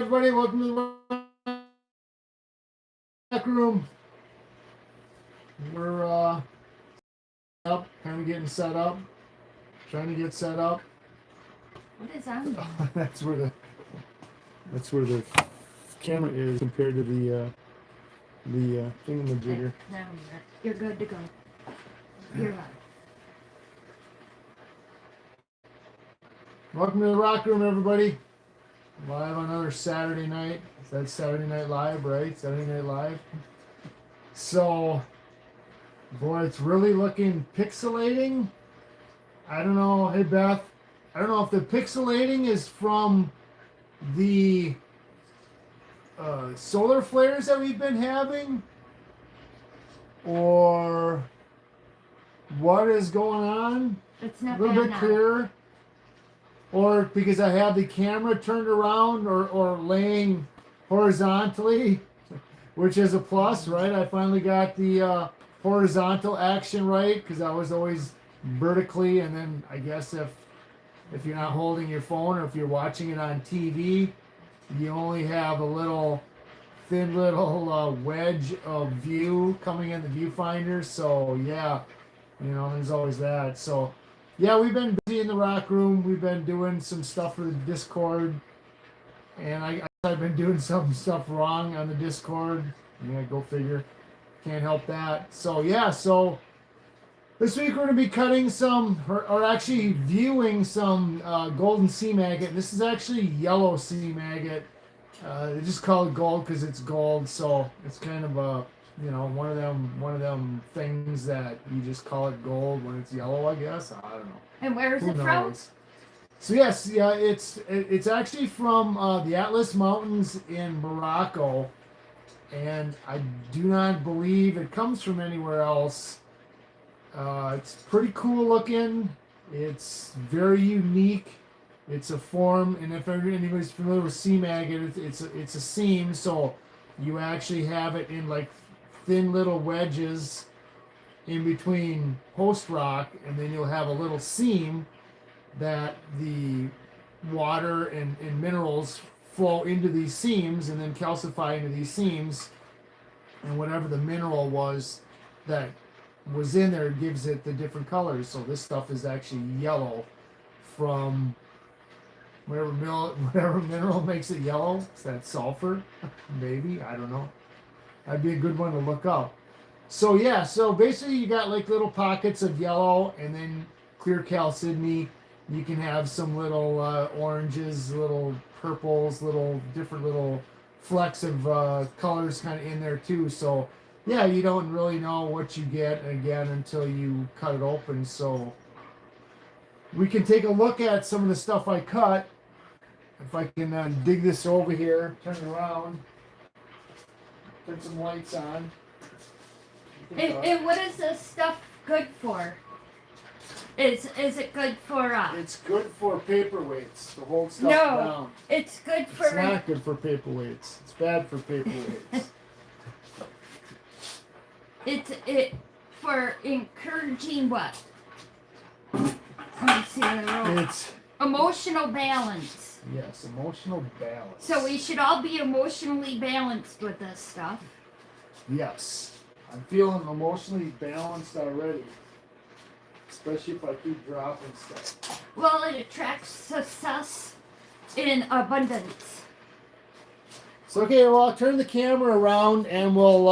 Everybody, welcome to the back room. We're up, kind of getting set up, trying to get set up. What is on? that's where the camera is compared to the thingamajigger. Now you're good to go. You're on. Welcome to the rock room, everybody. Live on another Saturday night. That's Saturday Night Live, right? Saturday Night Live. So, boy, it's really looking pixelating. I don't know. Hey, Beth. I don't know if the pixelating is from the solar flares that we've been having or what is going on. It's not a little bit now. clearer. Or because I have the camera turned around or laying horizontally, which is a plus, right? I finally got the horizontal action right because I was always vertically, and then I guess if you're not holding your phone or if you're watching it on TV, you only have a thin little wedge of view coming in the viewfinder. So yeah, there's always that. So yeah, we've been busy in the rock room. We've been doing some stuff for the Discord, and I've been doing some stuff wrong on the Discord. Yeah, go figure. Can't help that. So yeah, so this week we're going to be cutting some, or actually viewing some golden sea maggot. This is actually yellow sea maggot. They just call it gold because it's gold. So it's kind of a one of them things that you just call it gold when it's yellow, I guess. I don't know. And where is it from? So yes, yeah, it's actually from the Atlas Mountains in Morocco, and I do not believe it comes from anywhere else. It's pretty cool looking. It's very unique. It's a form, and if anybody's familiar with sea maggot, it's a seam. So you actually have it in like thin little wedges in between host rock, and then you'll have a little seam that the water and minerals flow into these seams and then calcify into these seams, and whatever the mineral was that was in there gives it the different colors. So this stuff is actually yellow from whatever mineral makes it yellow. Is that sulfur? Maybe, I don't know. That'd be a good one to look up. So yeah, so basically you got like little pockets of yellow and then clear chalcedony. You can have some little oranges, little purples, little different little flecks of colors kind of in there too. So yeah, you don't really know what you get again until you cut it open. So we can take a look at some of the stuff I cut. If I can dig this over here, turn it around. Turn some lights on. And what is this stuff good for? Is it good for It's good for paperweights to hold stuff down. No, it's good for. It's not good for paperweights. It's bad for paperweights. It for encouraging what? Let me see It's emotional balance. Yes, emotional balance. So we should all be emotionally balanced with this stuff. Yes. I'm feeling emotionally balanced already. Especially if I keep dropping stuff. Well, it attracts success in abundance. So okay, well I'll turn the camera around and we'll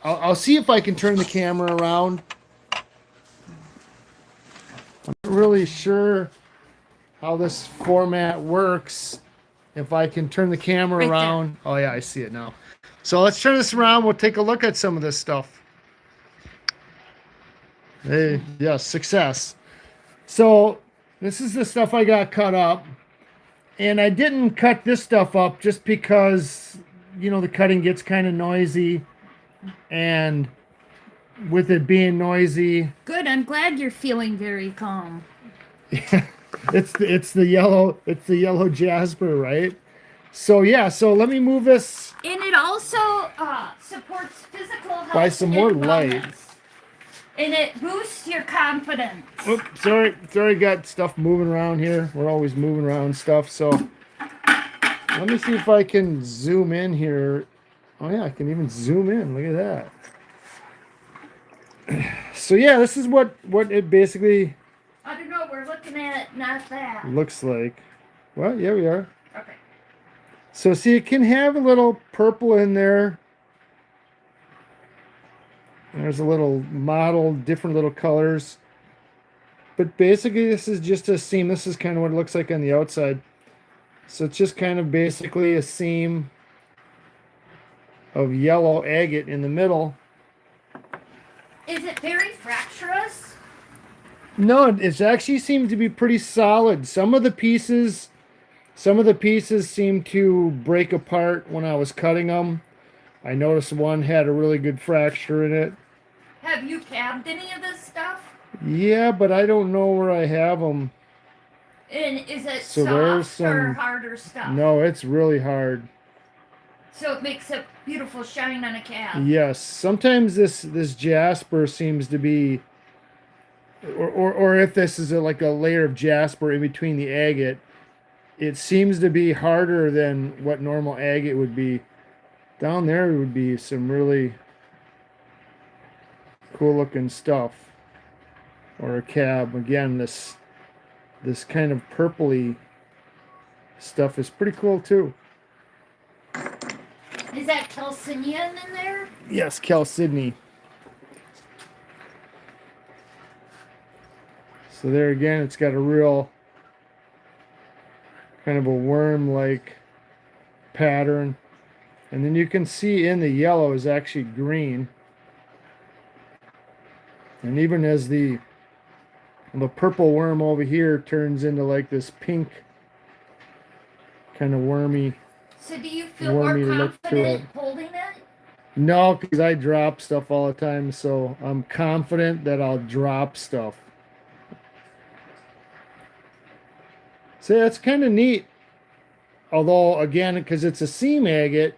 I'll see if I can turn the camera around. I'm not really sure how this format works. If I can turn the camera Right around. there. Oh yeah, I see it now. So let's turn this around. We'll take a look at some of this stuff. Hey, yes, success. So this is the stuff I got cut up. And I didn't cut this stuff up just because, the cutting gets kind of noisy. And with it being noisy. Good, I'm glad you're feeling very calm. It's the yellow jasper, right? So yeah, so let me move this. And it also supports physical health. Buy some more light. And it boosts your confidence. Oops, sorry, got stuff moving around here. We're always moving around stuff, so Let me see if I can zoom in here. Oh yeah, I can even zoom in. Look at that. So yeah, this is what it basically I don't know. We're looking at not that. looks like. Well, yeah, we are. Okay. So see, it can have a little purple in there. There's a little model, different little colors. But basically, this is just a seam. This is kind of what it looks like on the outside. So it's just kind of basically a seam of yellow agate in the middle. Is it very fractious? No, it actually seemed to be pretty solid. Some of the pieces seem to break apart when I was cutting them. I noticed one had a really good fracture in it. Have you cabbed any of this stuff? Yeah, but I don't know where I have them. And is it So there's soft or some- harder stuff? No, it's really hard. So it makes a beautiful shine on a cab. Yes, sometimes this jasper seems to be, or if this is like a layer of jasper in between the agate, it seems to be harder than what normal agate would be. Down there would be some really cool looking stuff, or a cab. Again, this kind of purpley stuff is pretty cool too. Is that calcinium in there? Yes, Chalcedony. So there again, it's got a real kind of a worm-like pattern. And then you can see in the yellow is actually green. And even as the purple worm over here turns into like this pink kind of wormy. So do you feel more Wormy look to confident it. holding it? No, because I drop stuff all the time, so I'm confident that I'll drop stuff. So that's kind of neat. Although, again, because it's a seam agate,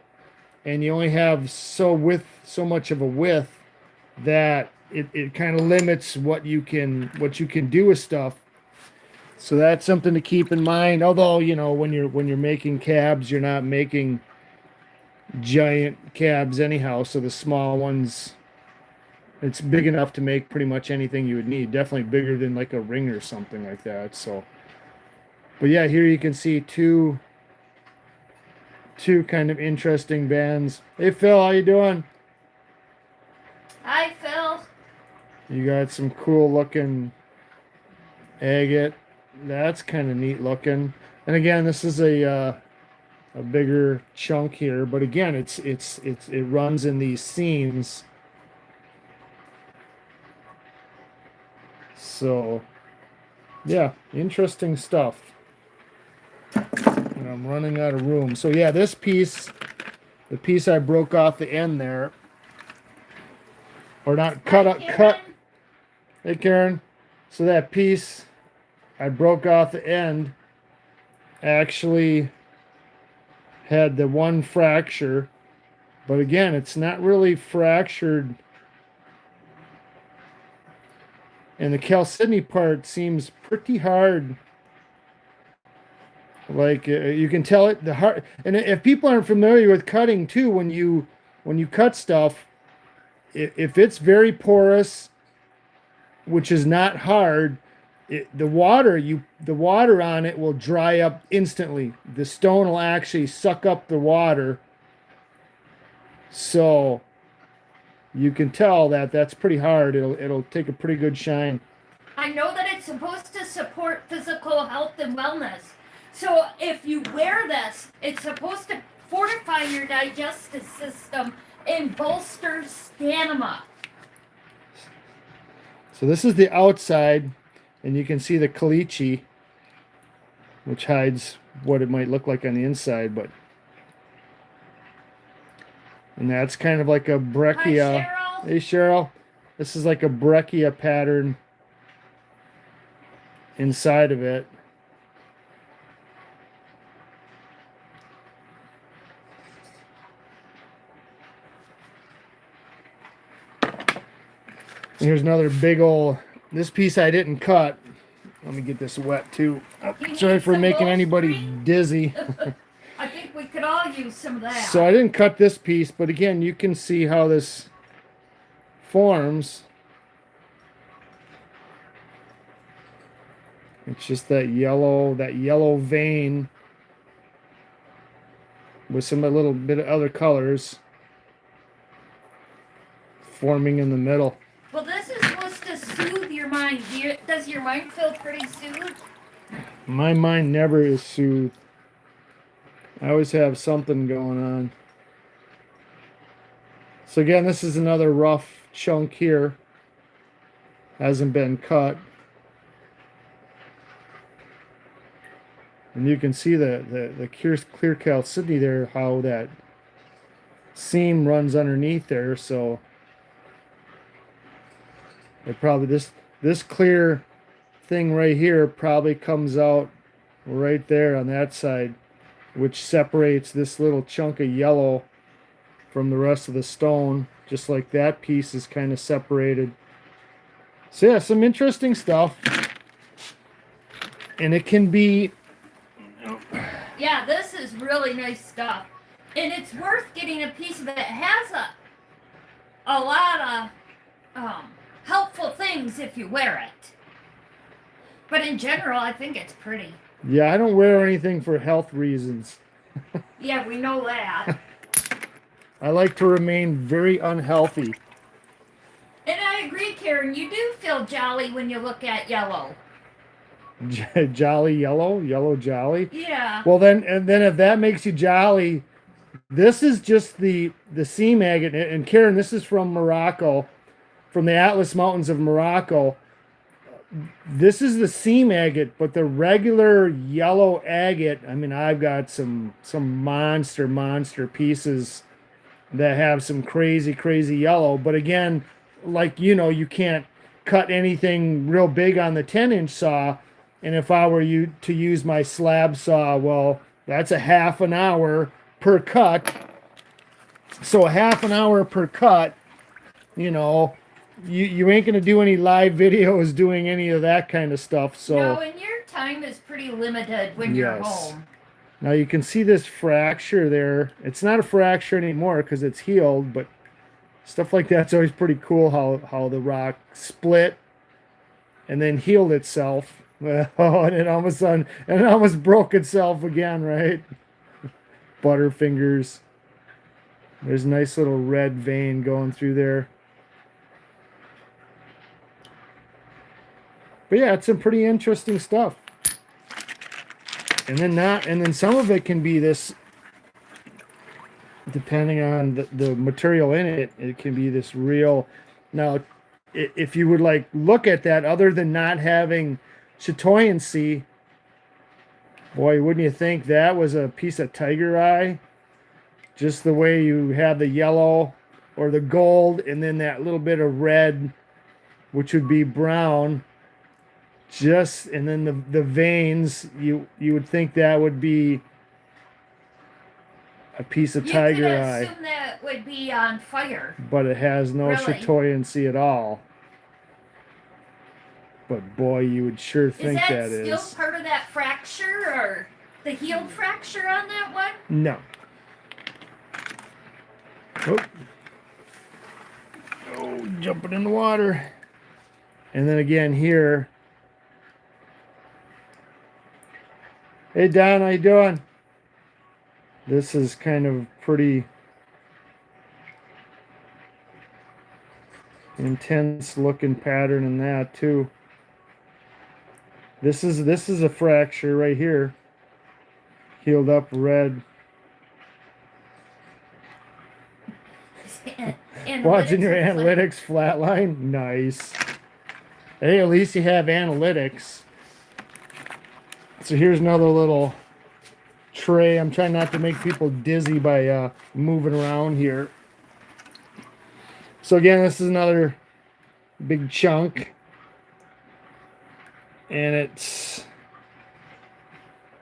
and you only have so much of a width that it kind of limits what you can do with stuff. So that's something to keep in mind. Although, you know, when you're making cabs, you're not making giant cabs anyhow. So the small ones, it's big enough to make pretty much anything you would need. Definitely bigger than like a ring or something like that. So, but yeah, here you can see two kind of interesting bands. Hey Phil, how you doing? Hi, Phil. You got some cool looking agate. That's kind of neat looking. And again, this is a bigger chunk here, but again, it runs in these seams. So, yeah, interesting stuff. And I'm running out of room. So yeah, this piece, the piece I broke off the end there, or not cut up, cut. Hey Karen. So that piece I broke off the end actually had the one fracture, but again, it's not really fractured. And the chalcedony part seems pretty hard. Like you can tell it the hard. And if people aren't familiar with cutting too, when you cut stuff, if it's very porous, which is not hard, the water on it will dry up instantly. The stone will actually suck up the water. So you can tell that that's pretty hard. It'll take a pretty good shine. I know that it's supposed to support physical health and wellness. So if you wear this, it's supposed to fortify your digestive system and bolster stamina. So this is the outside, and you can see the caliche, which hides what it might look like on the inside, but and that's kind of like a breccia. Hi, Cheryl. Hey Cheryl, this is like a breccia pattern inside of it. Here's another big old, this piece I didn't cut. Let me get this wet too. Oh, sorry for making anybody dizzy. I think could all use some of that. So I didn't cut this piece, but again, you can see how this forms. It's just that yellow vein with some a little bit of other colors forming in the middle. Well, this is supposed to soothe your mind. Does your mind feel pretty soothed? My mind never is soothed. I always have something going on. So again, this is another rough chunk here. Hasn't been cut. And you can see the clear calcity there, how that seam runs underneath there. So it probably this clear thing right here probably comes out right there on that side, which separates this little chunk of yellow from the rest of the stone, just like that piece is kind of separated. So yeah, some interesting stuff. And it can be... Yeah, this is really nice stuff. And it's worth getting a piece of it. It has a lot of helpful things if you wear it. But in general, I think it's pretty. Yeah, I don't wear anything for health reasons. Yeah, we know that. I like to remain very unhealthy. And I agree, Karen. You do feel jolly when you look at yellow. Jolly yellow? Yellow jolly? Yeah. Well, then if that makes you jolly, this is just the seam agate. And Karen, this is from Morocco, from the Atlas Mountains of Morocco. This is the seam agate, but the regular yellow agate, I mean, I've got some monster pieces that have some crazy yellow. But again, like, you can't cut anything real big on the 10-inch saw. And if I were to use my slab saw, well, that's a half an hour per cut. So a half an hour per cut, you ain't going to do any live videos doing any of that kind of stuff. So No, and your time is pretty limited when you're home. Now you can see this fracture there. It's not a fracture anymore because it's healed, but stuff like that's always pretty cool, how the rock split and then healed itself. Oh, and it almost broke itself again, right? Butterfingers. There's a nice little red vein going through there. But yeah, it's some pretty interesting stuff. And then some of it can be this, depending on the material in it, it can be this real. Now, if you would look at that, other than not having chatoyancy, boy, wouldn't you think that was a piece of tiger eye? Just the way you have the yellow or the gold, and then that little bit of red, which would be brown. And then the veins, you would think that would be a piece of tiger eye. You could assume that would be on fire. But it has no Really? chatoyancy at all. But boy, you would sure think that is. Is that still part of that fracture, or the healed fracture on that one? No. Oh, jumping in the water. And then again here. Hey Don, how you doing? This is kind of pretty intense looking pattern in that too. This is a fracture right here. Healed up red. Watching your analytics flatline. Nice. Hey, at least you have analytics. So here's another little tray. I'm trying not to make people dizzy by moving around here. So again, this is another big chunk. And it's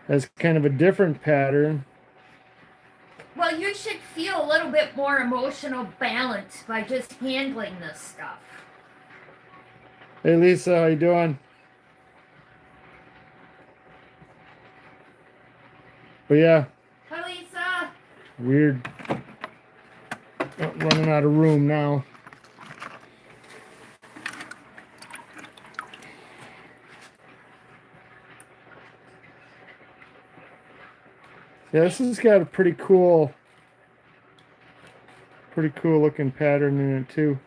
has kind of a different pattern. Well, you should feel a little bit more emotional balance by just handling this stuff. Hey Lisa, how you doing? But yeah. Hi Lisa. Weird. Oh, running out of room now. Yeah, this has got a pretty cool looking pattern in it too.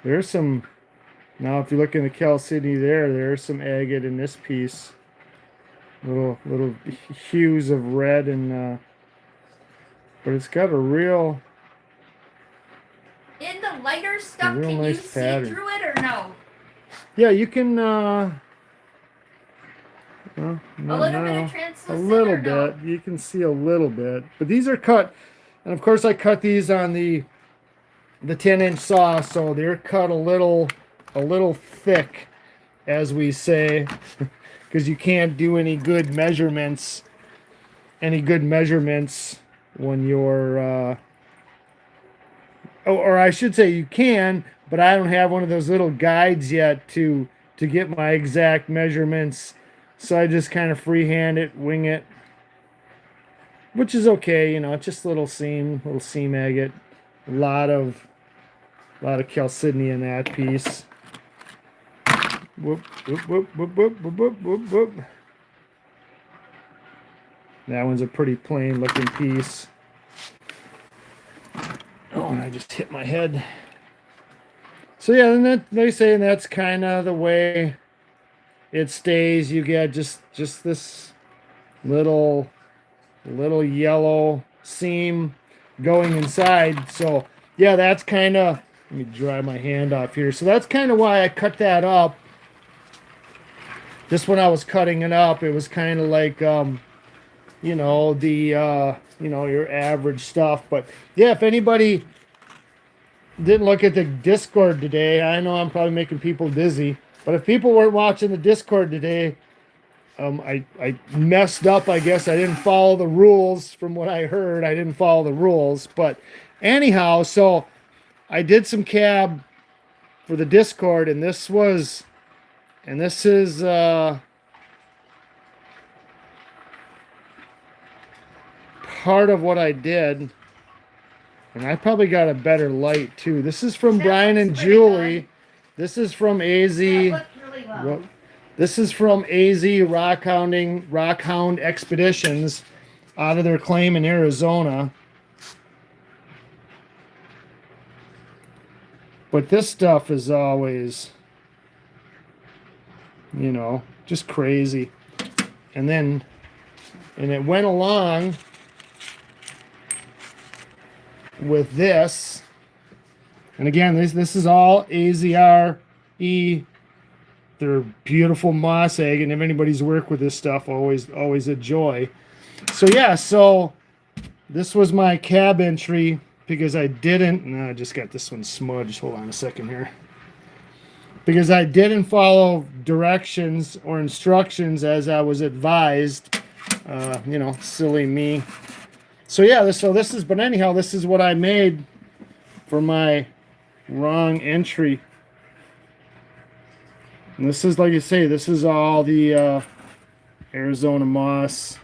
There's some, now if you look in the Chalcedony there's some agate in this piece. Little hues of red and but it's got a real In the lighter stuff, real can you nice see pattern. through it or no? Yeah, you can well, A not little bit now. of A translucent little or no? bit. You can see a little bit. But these are cut, and of course I cut these on the 10-inch saw, so they're cut a little thick, as we say, because you can't do any good measurements when you're or I should say you can, but I don't have one of those little guides yet to get my exact measurements. So I just kind of freehand it, wing it, which is okay, you know, it's just little seam agate. A lot of chalcedony in that piece. Whoop, whoop, whoop, whoop, whoop, whoop, whoop, whoop, whoop. That one's a pretty plain looking piece. Oh, and I just hit my head. So yeah, and that they say that's kind of the way it stays. You get just this little yellow seam going inside. So yeah, that's kind of, let me dry my hand off here. So that's kind of why I cut that up. Just when I was cutting it up, it was kind of like you know, the you know, your average stuff. But yeah, if anybody didn't look at the Discord today, I know I'm probably making people dizzy, but if people weren't watching the Discord today, I messed up. I guess I didn't follow the rules. From what I heard, I didn't follow the rules. But anyhow, so I did some cab for the Discord, and this is part of what I did. And I probably got a better light too. This is from That Brian looks and pretty Julie. good. This is from AZ. That looked really well. What- This is from AZ Rock Hound Expeditions out of their claim in Arizona. But this stuff is always, you know, just crazy. And it went along with this. And again, this is all AZRE. They're beautiful moss egg, and if anybody's worked with this stuff, always a joy. So yeah, so this was my cab entry because I didn't. No, I just got this one smudged. Hold on a second here. Because I didn't follow directions or instructions as I was advised. You know, silly me. So yeah, this is. But anyhow, this is what I made for my wrong entry. And this is, like you say, this is all the Arizona moss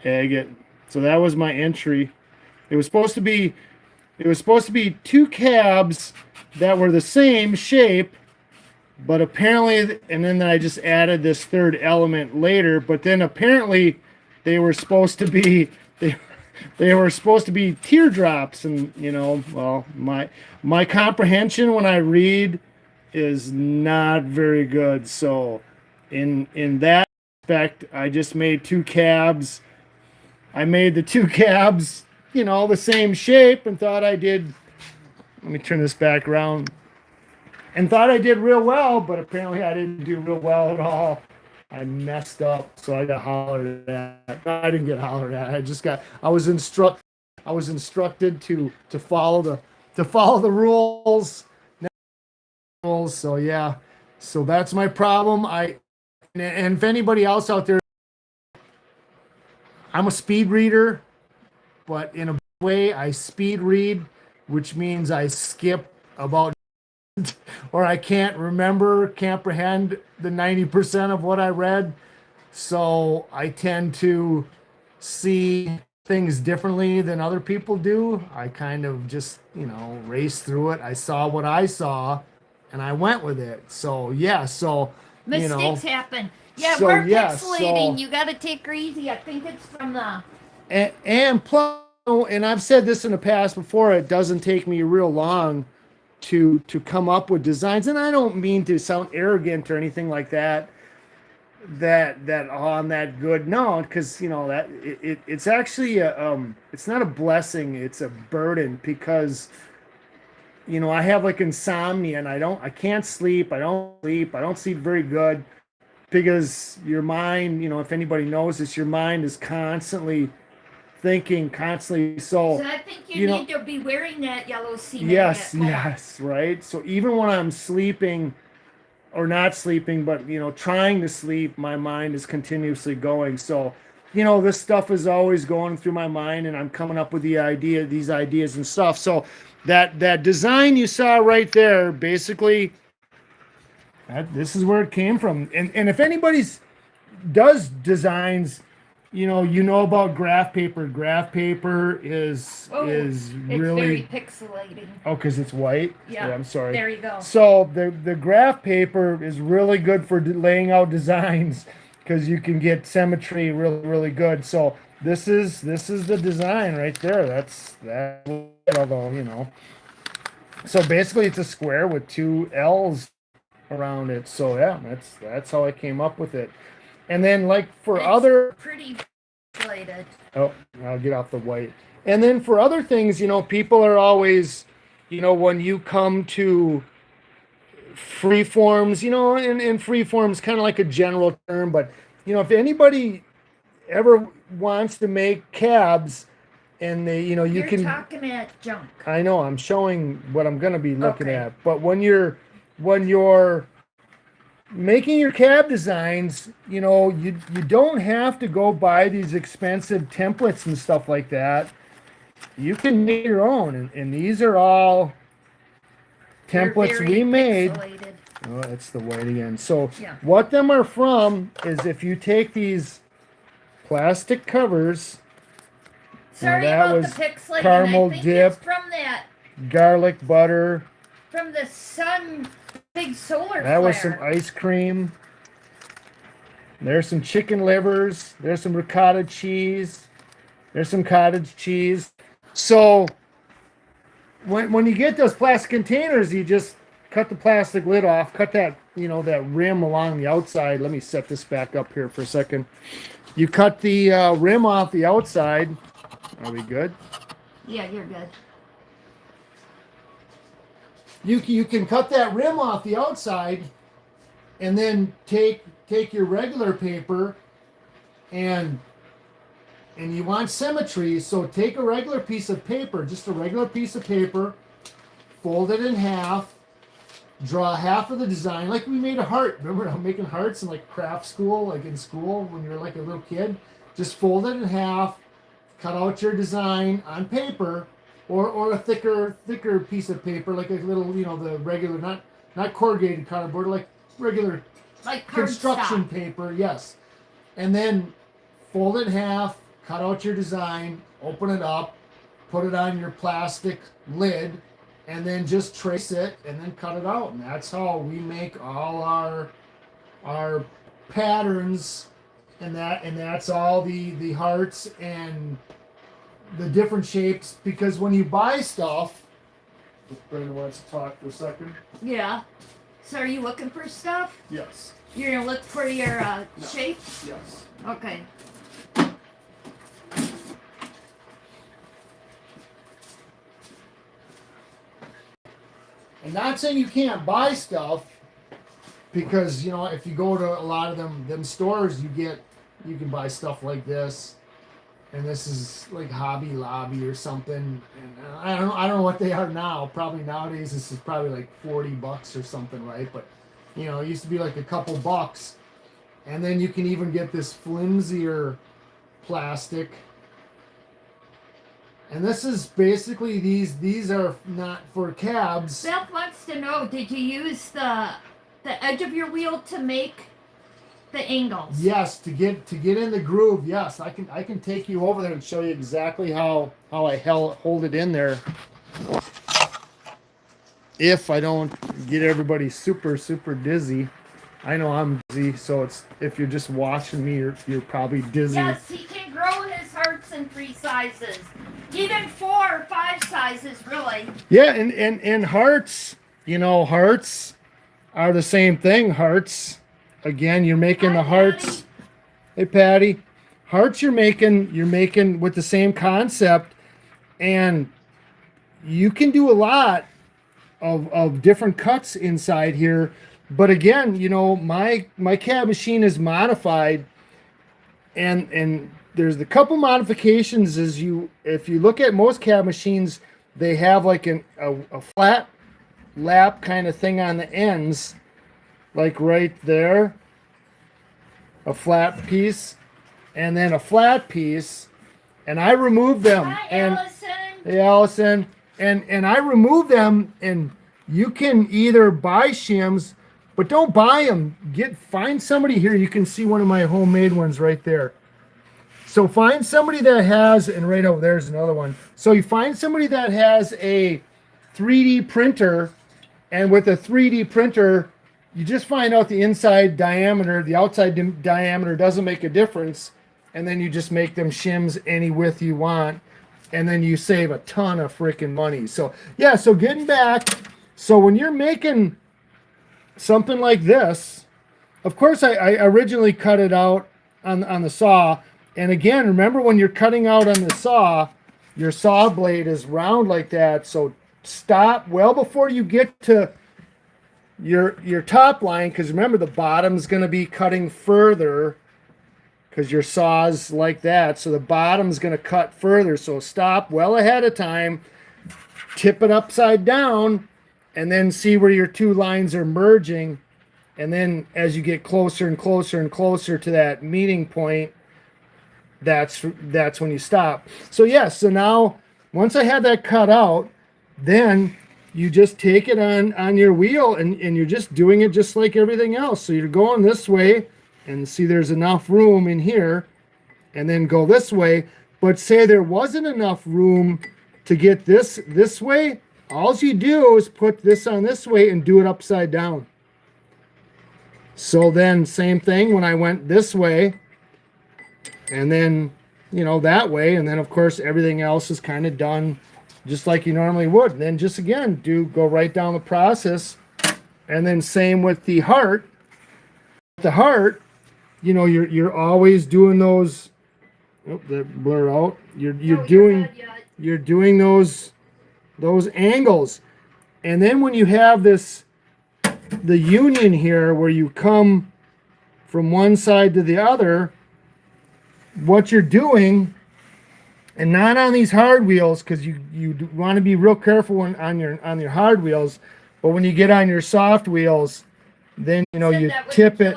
agate. So that was my entry. It was supposed to be two cabs that were the same shape, but apparently, and then I just added this third element later, but then apparently they were supposed to be they were supposed to be teardrops. And you know, well, my comprehension when I read is not very good. So in that aspect, I just made two cabs. I made the two cabs, you know, the same shape, and thought I did. Let me turn this back around. And thought I did real well, but apparently I didn't do real well at all. I messed up, so I got hollered at. I didn't get hollered at. I was instructed to follow the rules. So yeah, so that's my problem. And if anybody else out there, I'm a speed reader, but in a way I speed read, which means I skip about or I can't comprehend the 90% of what I read. So I tend to see things differently than other people do. I kind of just, race through it. I saw what I saw and I went with it. So, yeah, so, you know, Mistakes happen. Yeah, so we're yeah, pixelating. so You got to take her easy. I think it's from the. and plus, and I've said this in the past before, it doesn't take me real long to come up with designs, and I don't mean to sound arrogant or anything like that. That oh, I'm that good. No, because that it's actually it's not a blessing, it's a burden because I have like insomnia and I can't sleep. I don't sleep very good because your mind, if anybody knows this, your mind is constantly thinking, constantly. So So, I think you you know, need to be wearing that yellow cement yes, at home. yes, right. So even when I'm sleeping or not sleeping, but trying to sleep, my mind is continuously going. So, this stuff is always going through my mind, and I'm coming up with these ideas and stuff. So, that design you saw right there, basically, this is where it came from. And if anybody's does designs, about graph paper. Graph paper is Oh, is it's very really pixelating. oh, because it's white. Yeah, I'm sorry. there you go. So the graph paper is really good for laying out designs because you can get symmetry really really good. So this is the design right there. That's although So basically, it's a square with two L's around it. So yeah, that's how I came up with it. And then like for It's other pretty pixelated. oh, I'll get off the white. And then for other things, people are always, when you come to free forms, and free forms kind of like a general term, but if anybody ever wants to make cabs and they, you You're can talking at junk. I know I'm showing what I'm going to be looking Okay. at, but when you're making your cab designs, you don't have to go buy these expensive templates and stuff like that. You can make your own, and these are all They're templates very we made. pixelated. Oh, that's the white again. So Yeah. what them are from is if you take these plastic covers, Sorry that about the was pixelating. caramel I think dip. it's from that, garlic butter, from the sun, big solar that flare. was some ice cream. There's some chicken livers. There's some ricotta cheese. There's some cottage cheese. So when you get those plastic containers, you just cut the plastic lid off, cut that rim along the outside. Let me set this back up here for a second. You cut the rim off the outside. Are we good? Yeah, you're good. You can cut that rim off the outside, and then take your regular paper, and you want symmetry. So take a regular piece of paper, just a regular piece of paper, fold it in half, draw half of the design like we made a heart. Remember making hearts in like craft school, like in school when you were like a little kid? Just fold it in half, cut out your design on paper, or a thicker piece of paper, like a little, the regular, not corrugated cardboard, like regular Like construction cardstock. paper, yes. And then fold it in half, cut out your design, open it up, put it on your plastic lid, and then just trace it and then cut it out. And that's how we make all our patterns, and that's all the hearts and the different shapes. Because when you buy stuff, Brandon wants to talk for a second. Yeah. So are you looking for stuff? Yes. You're gonna look for your shapes? Yes. Okay. And not saying you can't buy stuff, because if you go to a lot of them stores, you can buy stuff like this, and this is like Hobby Lobby or something. And I don't know what they are now. Probably nowadays this is probably like $40 or something, right? But it used to be like a couple bucks. And then you can even get this flimsier plastic. And this is basically these are not for cabs. Beth wants to know, did you use the edge of your wheel to make the angles. Yes, to get in the groove. Yes, I can take you over there and show you exactly how I hold it in there. If I don't get everybody super dizzy. I know I'm dizzy, so it's if you're just watching me, you're probably dizzy. Yes, he can grow his hearts in 3 sizes, even 4 or 5 sizes, really. Yeah, and hearts, hearts are the same thing. Hearts, again, you're making the hearts. Patty. Hey, Patty, hearts you're making with the same concept, and you can do a lot of different cuts inside here. But again, my cab machine is modified, and there's a couple modifications. If you look at most cab machines, they have like a flat lap kind of thing on the ends, like right there, a flat piece, and then a flat piece, and I remove them. Hi, and Allison. Hey, Allison, and I remove them, and you can either buy shims, but don't buy them. Find somebody here. You can see one of my homemade ones right there. So find somebody that has, and right over there's another one. So you find somebody that has a 3D printer, and with a 3D printer, you just find out the inside diameter, the outside diameter doesn't make a difference, and then you just make them shims any width you want, and then you save a ton of freaking money. So yeah, so getting back, so when you're making something like this, of course I originally cut it out on the saw, and again, remember when you're cutting out on the saw, your saw blade is round like that, so stop well before you get to your top line, because remember the bottom's going to be cutting further because your saw's like that, so the bottom's going to cut further. So stop well ahead of time, tip it upside down, and then see where your two lines are merging, and then as you get closer and closer and closer to that meeting point, that's when you stop. So yeah, so now once I had that cut out, then you just take it on your wheel, and you're just doing it just like everything else. So you're going this way, and see there's enough room in here, and then go this way. But say there wasn't enough room to get this way, all you do is put this on this way and do it upside down. So then same thing when I went this way, and then that way, and then of course everything else is kind of done just like you normally would. And then just again go right down the process. And then same with the heart. The heart, you're always doing those. Oh, that blur out. You're doing those angles. And then when you have the union here where you come from one side to the other, what you're doing, and not on these hard wheels, because you want to be real careful on your hard wheels, but when you get on your soft wheels, then you tip it.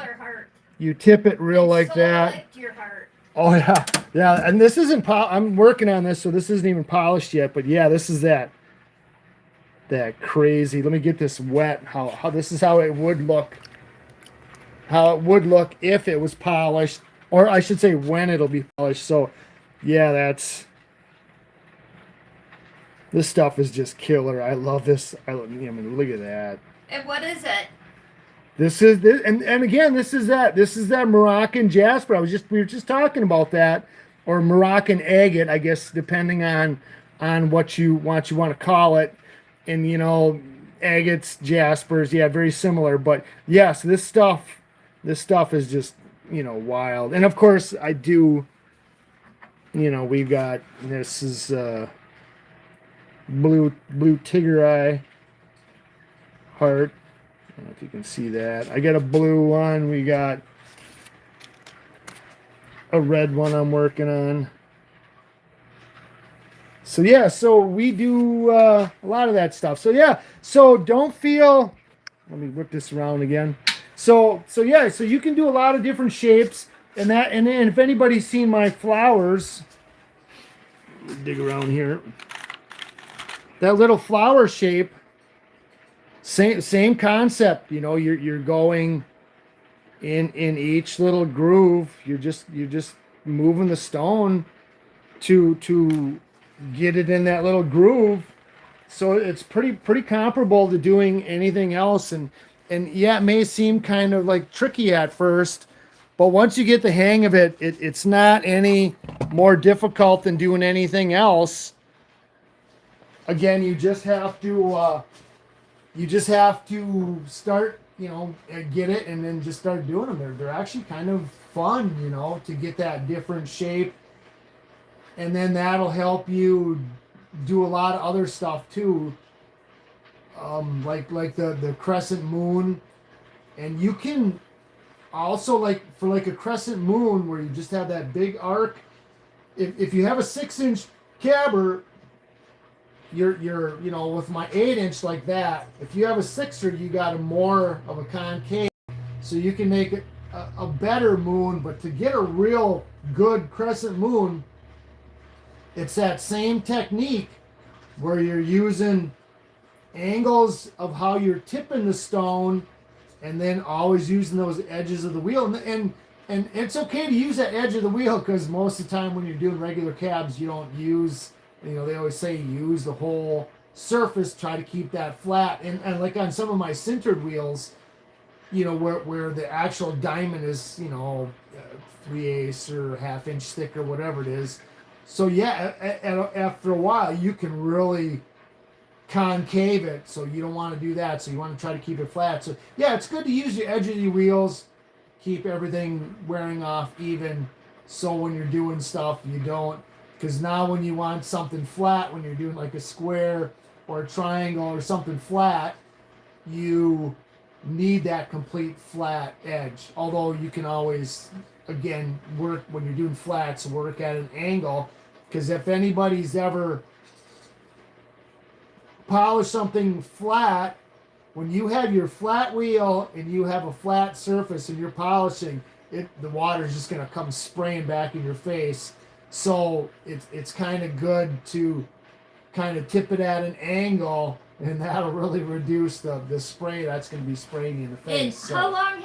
You tip it real like that. Your heart. Oh yeah. And this isn't. I'm working on this, so this isn't even polished yet. But yeah, this is that crazy. Let me get this wet. How this is how it would look. How it would look if it was polished, or I should say when it'll be polished. So yeah, this stuff is just killer. I love this. I mean, look at that. And what is it? This is this, and again, this is that Moroccan jasper. We were just talking about that, or Moroccan agate, I guess, depending on what you want to call it. And agates, jaspers, yeah, very similar. But yes, this stuff is just wild. And of course, I do. We've got this is blue tiger eye heart. I don't know if you can see that. I got a blue one. We got a red one I'm working on. So yeah, so we do a lot of that stuff. So yeah, so don't feel. Let me whip this around again. So yeah, so you can do a lot of different shapes, and then if anybody's seen my flowers, let me dig around here. That little flower shape. Same concept, you're going in each little groove. You're just moving the stone to get it in that little groove. So it's pretty comparable to doing anything else. And yeah, it may seem kind of like tricky at first, but once you get the hang of it, it's not any more difficult than doing anything else. Again, you just have to start, get it, and then just start doing them. They're actually kind of fun, to get that different shape, and then that'll help you do a lot of other stuff too, like the crescent moon, and you can also, like, for like a crescent moon where you just have that big arc. If you have a 6-inch cabber, you're with my 8-inch like that. If you have a sixer, you got a more of a concave, so you can make it a better moon. But to get a real good crescent moon, it's that same technique where you're using angles of how you're tipping the stone, and then always using those edges of the wheel. And it's okay to use that edge of the wheel, because most of the time when you're doing regular cabs, you don't use, they always say use the whole surface, try to keep that flat. And like on some of my sintered wheels, where the actual diamond is, 3/8 or ½ inch thick or whatever it is. So yeah, after a while, you can really concave it, so you don't want to do that. So you want to try to keep it flat. So yeah, it's good to use your edge of your wheels, keep everything wearing off even, so when you're doing stuff, you don't, because now when you want something flat, when you're doing like a square or a triangle or something flat, you need that complete flat edge. Although you can always, again, work when you're doing flats, work at an angle, because if anybody's ever polish something flat, when you have your flat wheel and you have a flat surface and you're polishing it, the water's just going to come spraying back in your face. So it's kind of good to kind of tip it at an angle, and that'll really reduce the spray that's going to be spraying you in the face. And how long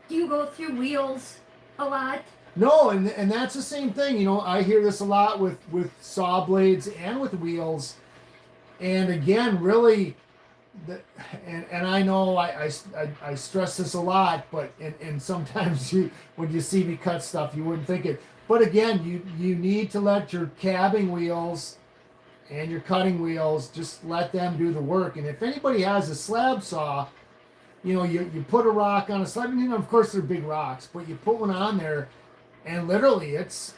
do you go through wheels a lot? No, and that's the same thing. I hear this a lot with saw blades and with wheels. And again, really, and I know I stress this a lot, but and sometimes when you see me cut stuff, you wouldn't think it. But again, you need to let your cabbing wheels and your cutting wheels, just let them do the work. And if anybody has a slab saw, you put a rock on a slab. Of course they're big rocks, but you put one on there, and literally it's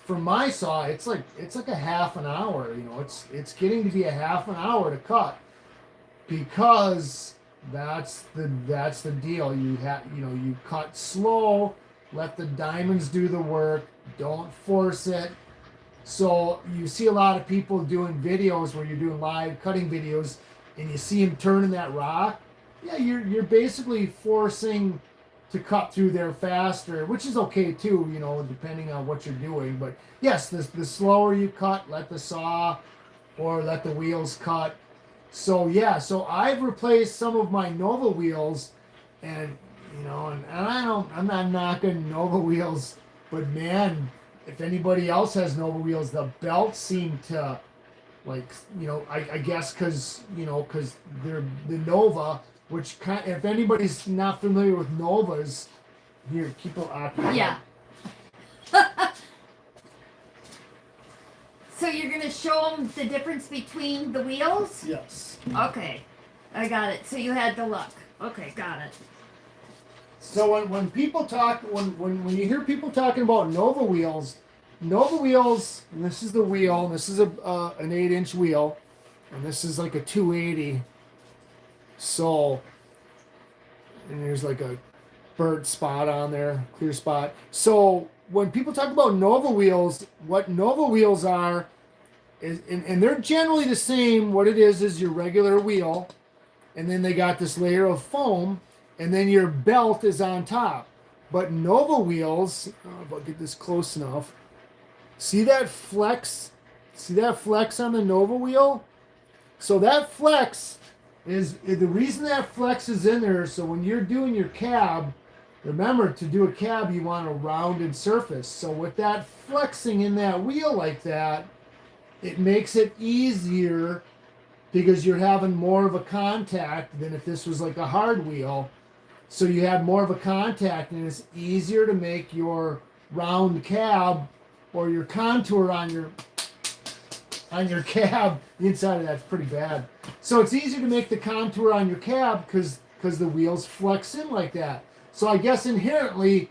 for my saw, it's like a half an hour. It's getting to be a half an hour to cut, because that's the deal. You cut slow, let the diamonds do the work, don't force it. So you see a lot of people doing videos where you're doing live cutting videos, and you see them turning that rock. Yeah, you're basically forcing to cut through there faster, which is okay too, depending on what you're doing. But yes, the slower you cut, let the saw or let the wheels cut. So yeah, so I've replaced some of my Nova wheels, and I'm not knocking Nova wheels, but man, if anybody else has Nova wheels, the belts seem to, like, I guess because they're the Nova. Which if anybody's not familiar with Novas, here, keep it up. Yeah. So you're gonna show them the difference between the wheels? Yes. Okay, I got it. So you had to look. Okay, got it. So when people talk, when you hear people talking about Nova wheels, and this is the wheel, and this is an 8-inch wheel, and this is like a 280. So, and there's like a burnt spot on there, clear spot. So when people talk about Nova wheels, what Nova wheels are is, and they're generally the same. What it is your regular wheel, and then they got this layer of foam, and then your belt is on top. But Nova wheels, if I'll get this close enough, see that flex? See that flex on the Nova wheel? So that flex is the reason that flex is in there. So when you're doing your cab, remember, to do a cab, you want a rounded surface. So with that flexing in that wheel like that, it makes it easier because you're having more of a contact than if this was like a hard wheel. So you have more of a contact, and it's easier to make your round cab or your contour on your cab. The inside of that's pretty bad. So it's easier to make the contour on your cab because the wheels flex in like that. So I guess inherently,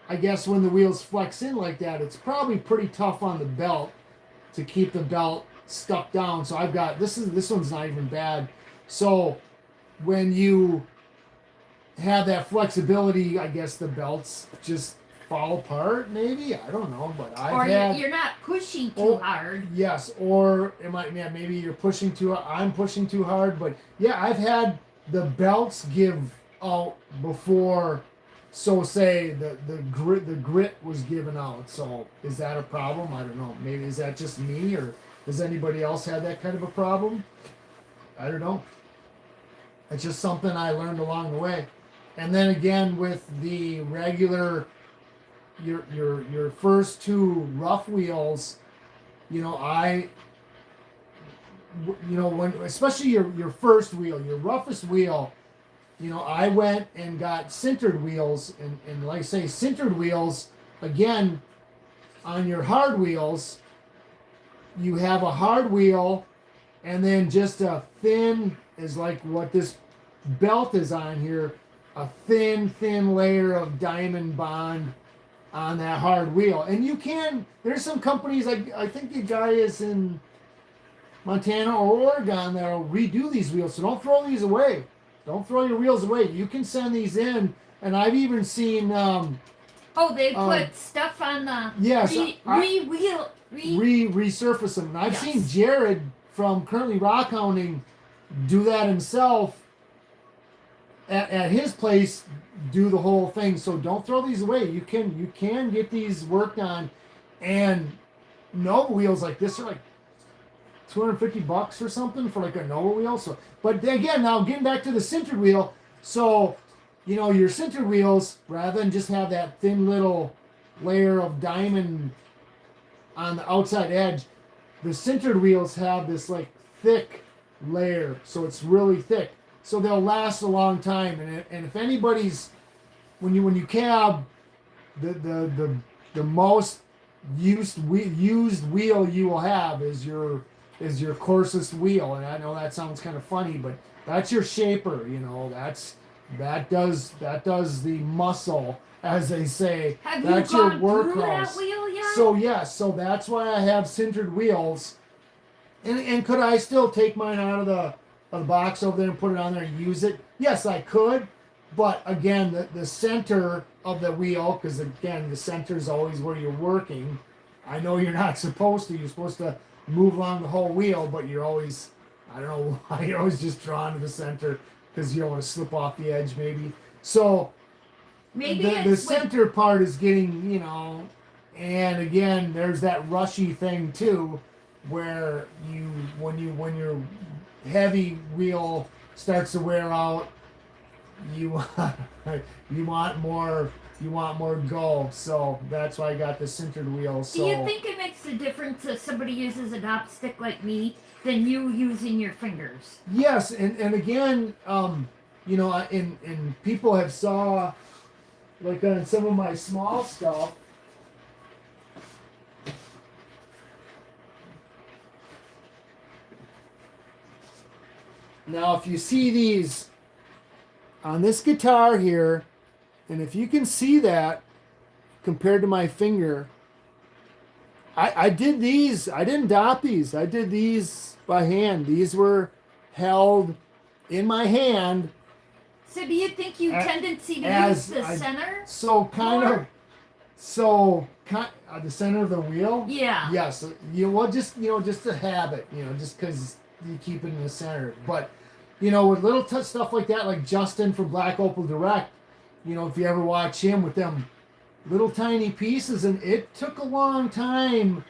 when the wheels flex in like that, it's probably pretty tough on the belt to keep the belt stuck down. So I've got this one's not even bad. So when you have that flexibility, I guess the belts just fall apart. Maybe, I don't know, but you're not pushing too hard. Yes, or maybe you're pushing too. I'm pushing too hard, but yeah, I've had the belts give out before. So say the grit was given out. So is that a problem? I don't know. Maybe is that just me, or does anybody else have that kind of a problem? I don't know. It's just something I learned along the way. And then again with the regular, your first two rough wheels, when especially your first wheel, your roughest wheel. I went and got sintered wheels, and like I say, sintered wheels, again, on your hard wheels, you have a hard wheel, and then just a thin, is like what this belt is on here, a thin layer of diamond bond on that hard wheel. And there's some companies, I think the guy is in Montana or Oregon that'll redo these wheels, so don't throw these away. Don't throw your wheels away. You can send these in, and I've even seen. They put stuff on the. Yes, resurface them. And I've yes. seen Jared from Currently Rock Hounding do that himself at his place. Do the whole thing. So don't throw these away. You can get these worked on, and Nova wheels like this are like $250 or something for like a Nova wheel. So, but again, now getting back to the sintered wheel. So, your sintered wheels, rather than just have that thin little layer of diamond on the outside edge, the sintered wheels have this like thick layer. So it's really thick. So they'll last a long time. And if anybody's, when you cab, the most used wheel you will have is your coarsest wheel. And I know that sounds kind of funny, but that's your shaper. That does the muscle, as they say. That's your workhorse. That wheel yet? So yes, so that's why I have sintered wheels. And could I still take mine out of the box over there and put it on there and use it? Yes, I could. But again, the center of the wheel, because again, the center is always where you're working. I know you're not supposed to. You're supposed to move along the whole wheel, but you're always, I don't know why, you're always just drawn to the center because you don't want to slip off the edge, maybe. So maybe the center part is getting, and again, there's that rushy thing too, where when your heavy wheel starts to wear out, you want more go. So that's why I got the sintered wheel. So do you think it makes a difference if somebody uses a knob stick like me than you using your fingers? Yes, and again, and people have saw, like on some of my small stuff. Now, if you see these on this guitar here, and if you can see that compared to my finger, I did these. I didn't dot these. I did these by hand. These were held in my hand. So do you think you tendency to use the center? So the center of the wheel? Yeah. Yes. Just a habit, just because you keep it in the center. But, with little stuff like that, like Justin from Black Opal Direct, if you ever watch him with them little tiny pieces, and it took a long time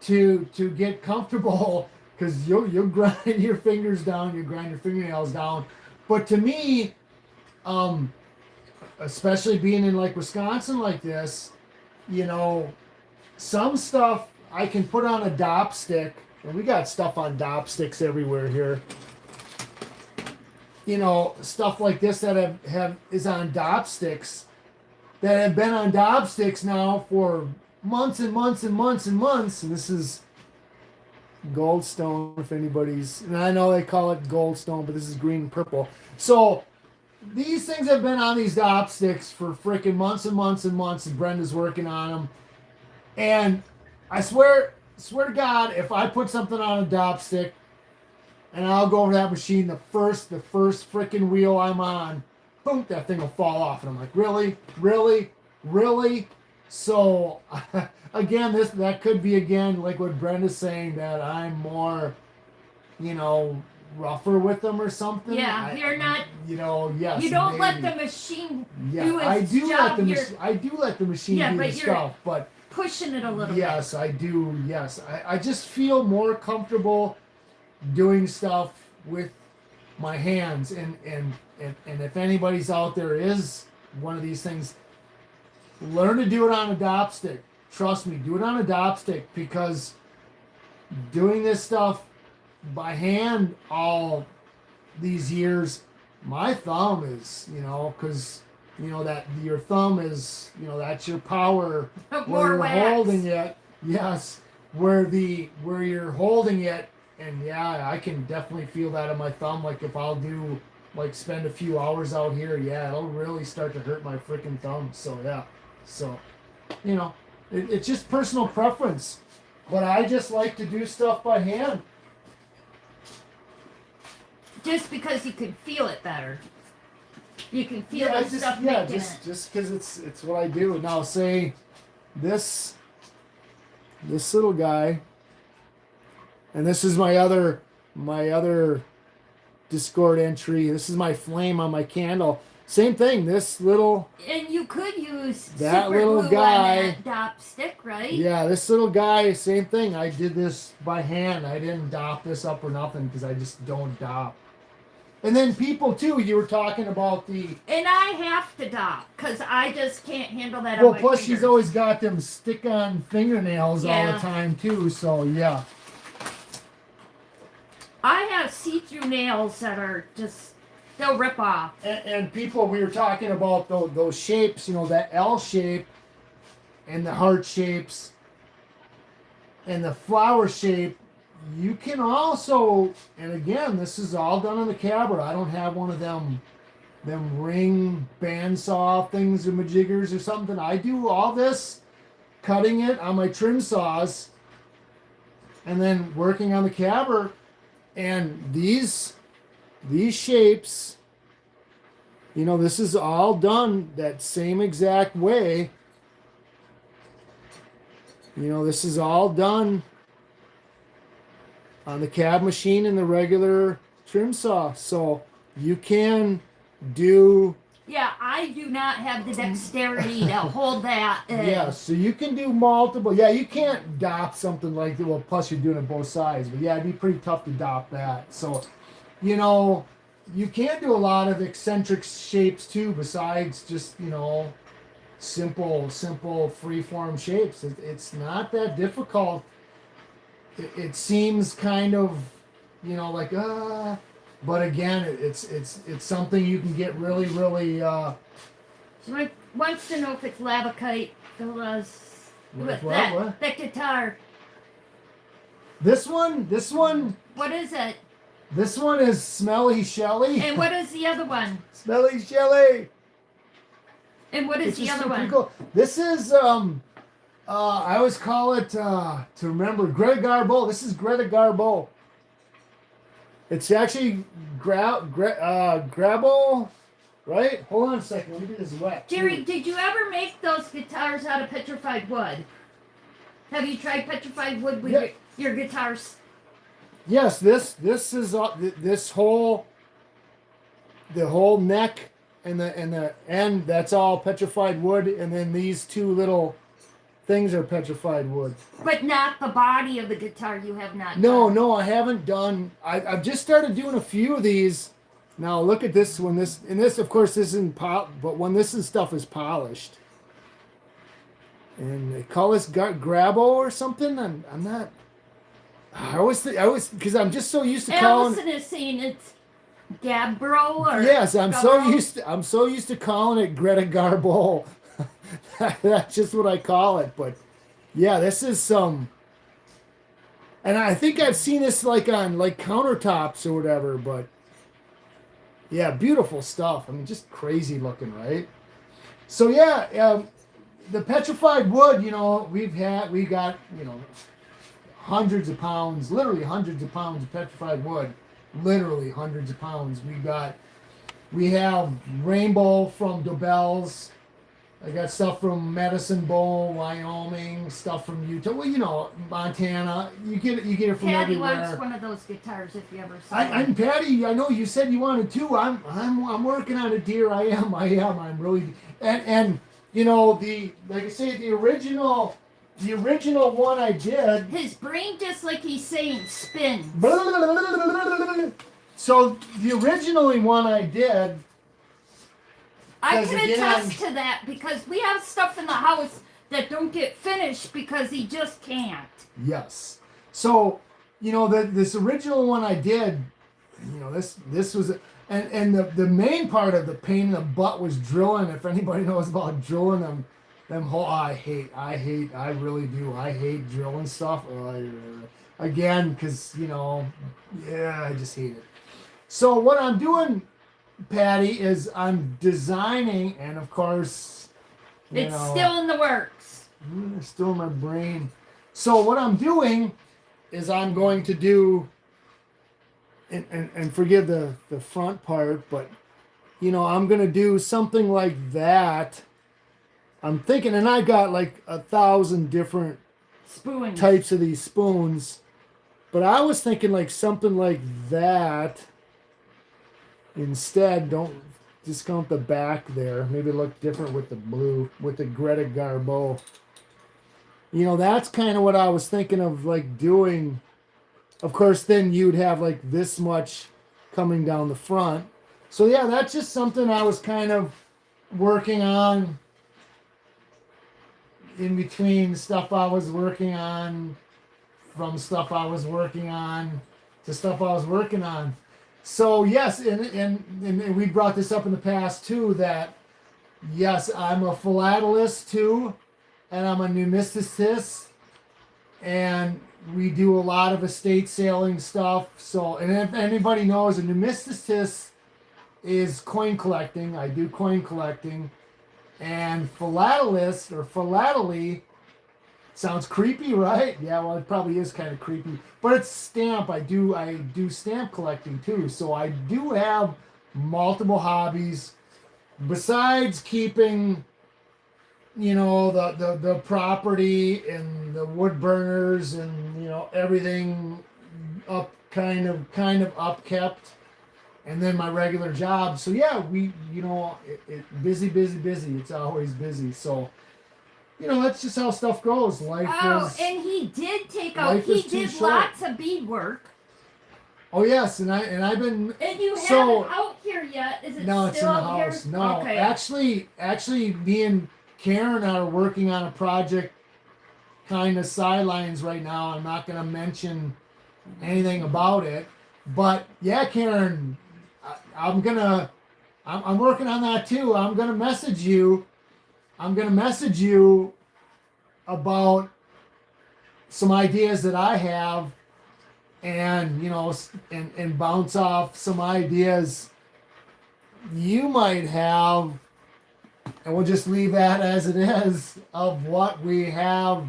to get comfortable because you'll grind your fingers down, you grind your fingernails down. But to me, especially being in like Wisconsin like this, you know, some stuff I can put on a dop stick, and we got stuff on dop sticks everywhere here. You know, stuff like this that is on dop sticks that have been on dop sticks now for months and months and months and months. And this is goldstone, if anybody's, and I know they call it goldstone, but this is green and purple. So these things have been on these dop sticks for freaking months and months and months, and Brenda's working on them. And I swear to God, if I put something on a dop stick and I'll go over that machine, the first freaking wheel I'm on, boom, that thing will fall off. And I'm like, really? Really? Really? So again, that could be again like what Brenda's saying, that I'm more, you know, rougher with them or something. Yeah, you're not. You know, yes. You don't let maybe. the machine Yeah, do its I do job. I do let the machine do the stuff, but pushing it a little bit. yes, I do. Yes, I just feel more comfortable doing stuff with my hands, and if anybody's out there is one of these things, learn to do it on a dop stick. Trust me, do it on a dop stick, because doing this stuff by hand all these years, my thumb is, you know, because you know that your thumb is, you know, that's your power where you're holding it. Yes, where you're holding it, and yeah, I can definitely feel that on my thumb. Like if I'll do like spend a few hours out here, yeah, it'll really start to hurt my freaking thumb. So yeah, so you know, it's just personal preference, but I just like to do stuff by hand. Just because you can feel it better. You can feel the stuff making it. Just because it's what I do. Now say this little guy, and this is my other Discord entry. This is my flame on my candle. Same thing. This little, and you could use that super little glue guy on that dop stick, right? Yeah, this little guy, same thing. I did this by hand. I didn't dop this up or nothing, because I just don't dop. And then people too, you were talking about the... And I have to dop, because I just can't handle that Well, on my plus fingers. she's always got them stick-on fingernails all the time too, so yeah. I have see-through nails that are just, they'll rip off. And people, we were talking about those shapes, you know, that L shape and the heart shapes and the flower shape. You can also, and again, this is all done on the cabber. I don't have one of them ring bandsaw things or majiggers or something. I do all this, cutting it on my trim saws, and then working on the cabber. And these shapes, you know, this is all done that same exact way. You know, this is all done on the cab machine and the regular trim saw. So you can do... Yeah, I do not have the dexterity to hold that. Yeah, so you can do multiple... Yeah, you can't dop something like that. Well, plus you're doing it both sides. But yeah, it'd be pretty tough to dop that. So, you know, you can do a lot of eccentric shapes too, besides just, you know, simple freeform shapes. It's not that difficult. It seems kind of, you know, like but again, it's something you can get really. She wants to know if it's lavakite. With what? That guitar. This one. What is it? This one is Smelly Shelly. And what is the other one? Smelly Shelly. And what is the other one? Cool. This is I always call it to remember Greta Garbo. This is Greta Garbo. It's actually Grabo, right? Hold on a second. Let me get this wet. Jerry, did you ever make those guitars out of petrified wood? Have you tried petrified wood with your guitars? Yes. This is this whole neck and the end. That's all petrified wood, and then these two little things are petrified wood. But not the body of the guitar. You have not. No, I haven't done. I've just started doing a few of these, Now look at this when this and this of course isn't but when this is stuff is polished and they call this Grabo or something. I'm not. I always because I'm just so used to calling. Allison is saying it's Gabbro or Yes, Gabbro. I'm so used to calling it Greta Garbo. That's just what I call it. But yeah, this is some. And I think I've seen this like on like countertops or whatever. But yeah, beautiful stuff. I mean, just crazy looking, right? So yeah, the petrified wood. We got hundreds of pounds, literally hundreds of pounds of petrified wood, literally hundreds of pounds. We have rainbow from Dobell's. I got stuff from Medicine Bowl, Wyoming, stuff from Utah. Well, Montana. You get it from Patty everywhere. wants one of those guitars if you ever saw I'm it. Patty. I know you said you wanted two. I'm working on it, dear. I am. I'm really and like I say the original one I did. His brain, just like he's saying, spins. So the originally one I did. I can attest to that because we have stuff in the house that don't get finished because he just can't. Yes. So, this original one I did, this was, and the main part of the pain in the butt was drilling. If anybody knows about drilling them whole, I really do. I hate drilling stuff. Again, because, I just hate it. So what I'm doing, Patty, is I'm designing, and of course, it's still in the works. It's still in my brain. So what I'm doing is I'm going to do, and forgive the front part, but I'm going to do something like that. I'm thinking, and I got like 1,000 different spoons, types of these spoons, but I was thinking like something like that. Instead, don't discount the back there. Maybe look different with the blue, with the Greta Garbo. That's kind of what I was thinking of like doing. Of course, then you'd have like this much coming down the front. So yeah, that's just something I was kind of working on in between stuff I was working on, from stuff I was working on to stuff I was working on. So yes, and we brought this up in the past too, that yes, I'm a philatelist too, and I'm a numismatist, and we do a lot of estate sailing stuff. So, and if anybody knows, a numismatist is coin collecting. I do coin collecting, and philatelist or philately sounds creepy, right? Yeah, well, it probably is kind of creepy, but it's stamp. I do stamp collecting too, so I do have multiple hobbies besides keeping, the property and the wood burners and everything up, kind of upkept, and then my regular job. So yeah, we busy. It's always busy. So. That's just how stuff goes. Life is. And he did did lots of beadwork. Oh yes, and I've been. And you haven't out here yet? Is it no, still it's in the out house. here? No, Okay. actually, me and Karen are working on a project, kind of sidelines right now. I'm not going to mention anything about it, but yeah, Karen, I'm working on that too. I'm gonna message you about some ideas that I have, and and bounce off some ideas you might have, and we'll just leave that as it is of what we have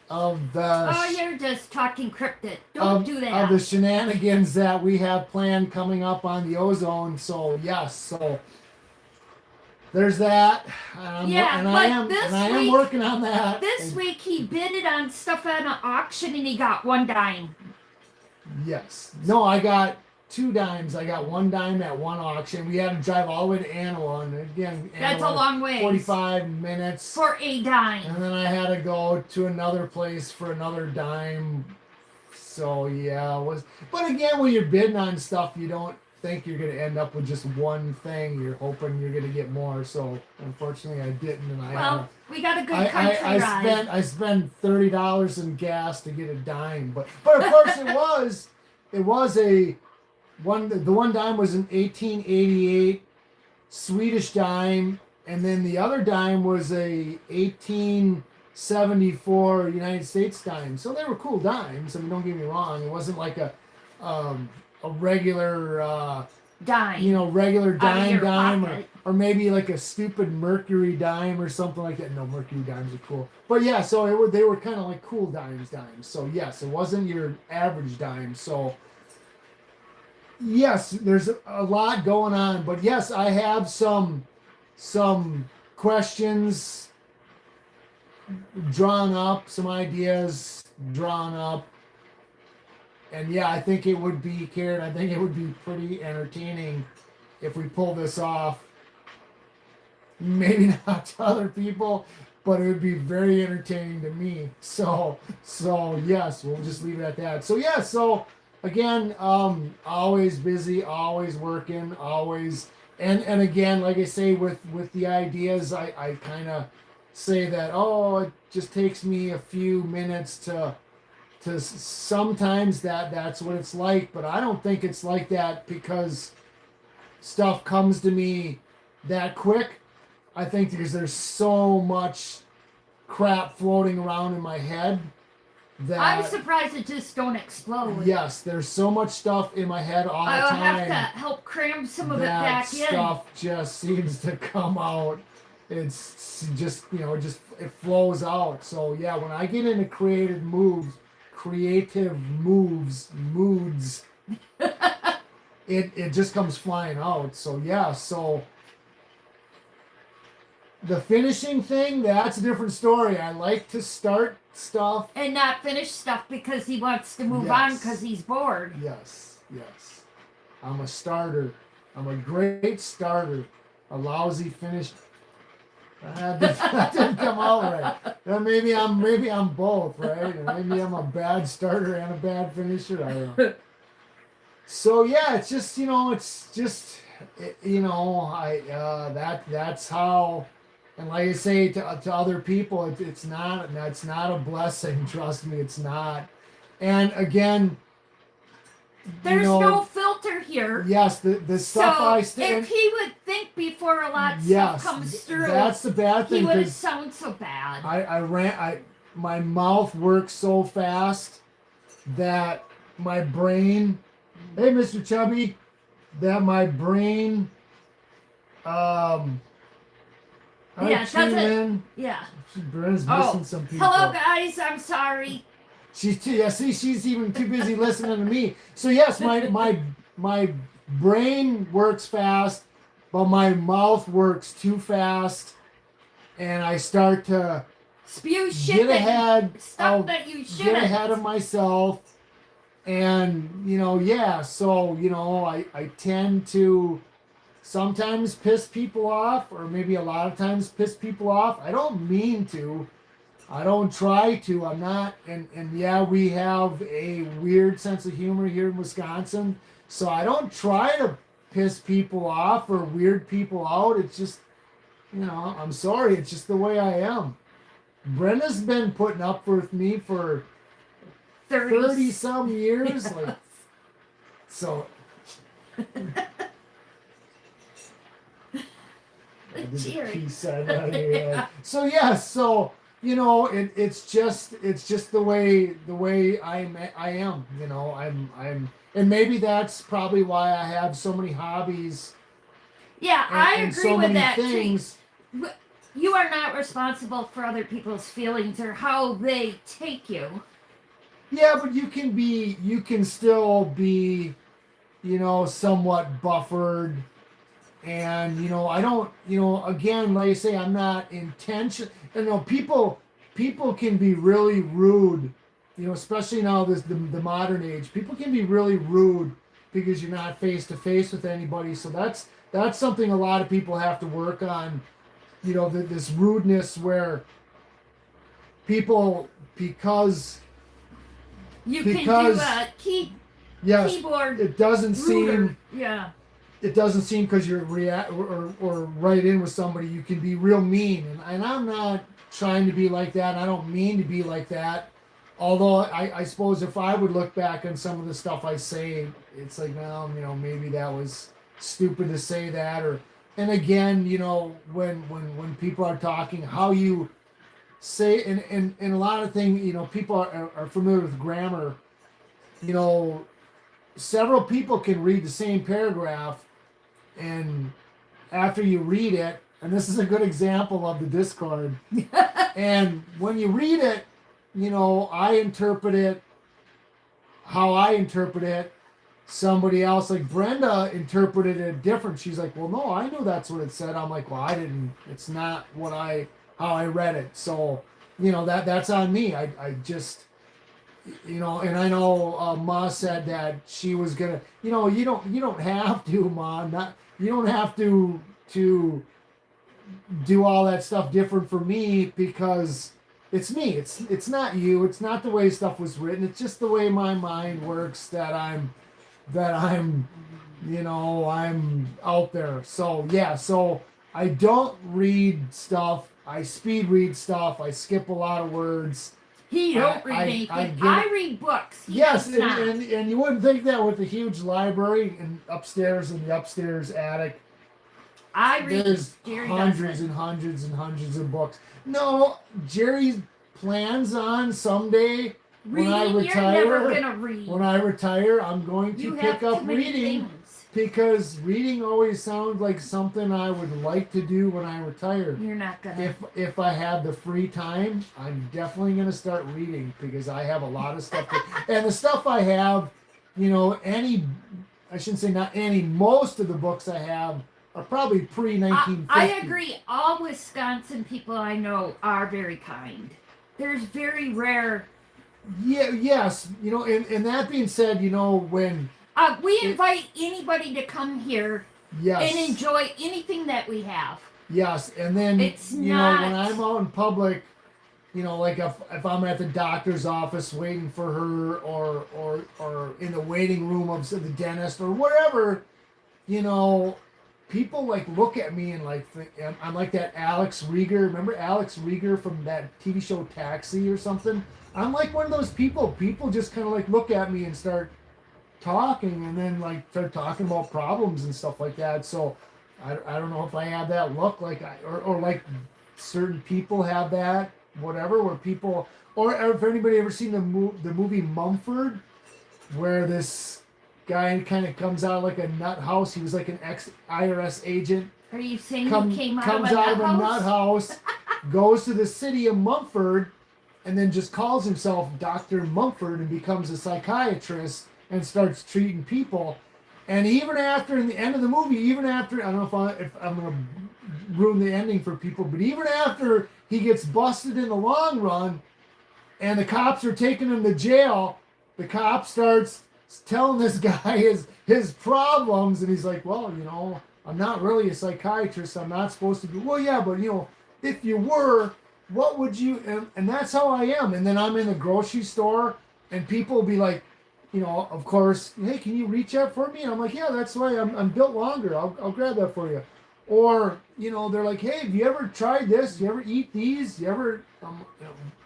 of the. Oh, you're just talking cryptic. Don't do that. Of the shenanigans that we have planned coming up on the ozone. So yes, so. There's that. I am working on that. This week he bid it on stuff at an auction and he got $1 dime. Yes. No, I got 2 dimes. I got 1 dime at one auction. We had to drive all the way to Anawa, and again, that's a long way. 45 minutes for a dime. And then I had to go to another place for another dime. So yeah, it was. But again, when you're bidding on stuff, you don't think you're going to end up with just one thing. You're hoping you're going to get more. So unfortunately, I didn't, and Well, we got a good country ride. I spent $30 in gas to get a dime, but of course it was the one dime was an 1888 Swedish dime, and then the other dime was a 1874 United States dime. So they were cool dimes. I mean, don't get me wrong. It wasn't like a regular Dime. Regular dime pocket. or maybe like a stupid Mercury dime or something like that. No, Mercury dimes are cool. But yeah, so they were kind of like cool dimes. So yes, it wasn't your average dime. So yes, there's a lot going on. But yes, I have some questions drawn up, some ideas drawn up. And yeah, I think it would be, Karen, I think it would be pretty entertaining if we pull this off. Maybe not to other people, but it would be very entertaining to me. So yes, we'll just leave it at that. So yeah, so again, always busy, always working, always, and again, like I say, with the ideas, I kind of say that, it just takes me a few minutes to sometimes that's what it's like, but I don't think it's like that because stuff comes to me that quick. I think because there's so much crap floating around in my head that I'm surprised it just don't explode. Yes, there's so much stuff in my head all the time. I'll have to help cram some of it back in. That stuff just seems to come out. It's just it flows out. So yeah, when I get into creative moods, it just comes flying out. So yeah, so the finishing thing, that's a different story. I like to start stuff and not finish stuff because he wants to move on because he's bored. Yes. I'm a starter. I'm a great starter. A lousy finish. That didn't come out right. Maybe I'm both, right? Or maybe I'm a bad starter and a bad finisher. I don't know. So yeah, it's just that's how. And like I say to other people, it's not a blessing. Trust me, it's not. And again, there's no filter here. Yes, the stuff if he would think before a lot of stuff comes through, that's the bad thing. He wouldn't sound so bad. My mouth works so fast that my brain. Hey, Mr. Chubby, that my brain. Yeah, Brenna's missing some people. Hello, guys. I'm sorry. She's even too busy listening to me. So yes, my brain works fast, but my mouth works too fast, and I start to spew shit get ahead. That you shouldn't. Get ahead of myself, and So I tend to sometimes piss people off, or maybe a lot of times piss people off. I don't mean to. I don't try to. I'm not. And yeah, we have a weird sense of humor here in Wisconsin. So I don't try to piss people off or weird people out. It's just, I'm sorry. It's just the way I am. Brenda's been putting up with me for 30 some years. Yes. Like, so. So yes, so it's just the way I am. I'm and maybe that's probably why I have so many hobbies. Yeah, I agree so with many that. Things. You are not responsible for other people's feelings or how they take you. Yeah, but you can still be, somewhat buffered. And I don't, again, like I say, I'm not intention. People can be really rude, especially now the modern age. People can be really rude because you're not face to face with anybody. So that's something a lot of people have to work on. This rudeness where people because can do a key Yes, keyboard it doesn't ruler. seem. Yeah. It doesn't seem because you're react or right in with somebody, you can be real mean, and I'm not trying to be like that. And I don't mean to be like that. Although I suppose if I would look back on some of the stuff I say, it's like, well, maybe that was stupid to say that. Or and again, when people are talking, how you say, and a lot of things, people are familiar with grammar. You know, several people can read the same paragraph, and after you read it, and this is a good example of the Discord, and when you read it, I interpret it how I interpret it. Somebody else, like Brenda, interpreted it different. She's like, well, no, I knew that's what it said. I'm like, well, I didn't. It's not how I read it. So, that's on me. I just, and I know Ma said that she was gonna, you don't have to, Ma, not, you don't have to do all that stuff different for me, because it's me. It's not you. It's not the way stuff was written. It's just the way my mind works, that I'm I'm out there. So yeah, so I don't read stuff. I speed read stuff. I skip a lot of words. He don't read anything. I read books. Yes, and you wouldn't think that with a huge library and upstairs in the upstairs attic. I read. There's Jerry hundreds and hundreds and hundreds of books. No, Jerry plans on someday when I retire. You're never gonna read. When I retire, I'm going to pick up reading, things. because reading always sounds like something I would like to do when I retire. You're not gonna. If I have the free time, I'm definitely gonna start reading, because I have a lot of stuff. And the stuff I have, I shouldn't say not any, most of the books I have are probably pre-1950. I agree. All Wisconsin people I know are very kind. There's very rare. Yeah. Yes. And that being said, when we invite anybody to come here, yes, and enjoy anything that we have. Yes, and then it's when I'm out in public, like if I'm at the doctor's office waiting for her, or in the waiting room of the dentist or wherever, people like look at me and like think I'm like that Alex Rieger. Remember Alex Rieger from that TV show Taxi or something? I'm like one of those people. People just kind of like look at me and start talking, and then like start talking about problems and stuff like that. So I don't know if I have that look, like or like certain people have that, whatever, where people, or if anybody ever seen the movie Mumford, where this guy kind of comes out of like a nut house. He was like an ex-IRS agent. Are you saying he came comes out of a nut house, goes to the city of Mumford, and then just calls himself Dr. Mumford and becomes a psychiatrist and starts treating people. And even after, in the end of the movie, even after, I don't know if I'm going to ruin the ending for people, but even after he gets busted in the long run and the cops are taking him to jail, the cop starts telling this guy his problems, and he's like, well, I'm not really a psychiatrist. I'm not supposed to be. Well, yeah, but if you were, what would you? And that's how I am. And then I'm in the grocery store, and people will be like, of course, hey, can you reach out for me? And I'm like, yeah, that's why I'm built longer. I'll grab that for you. Or they're like, hey, have you ever tried this? You ever eat these? You ever?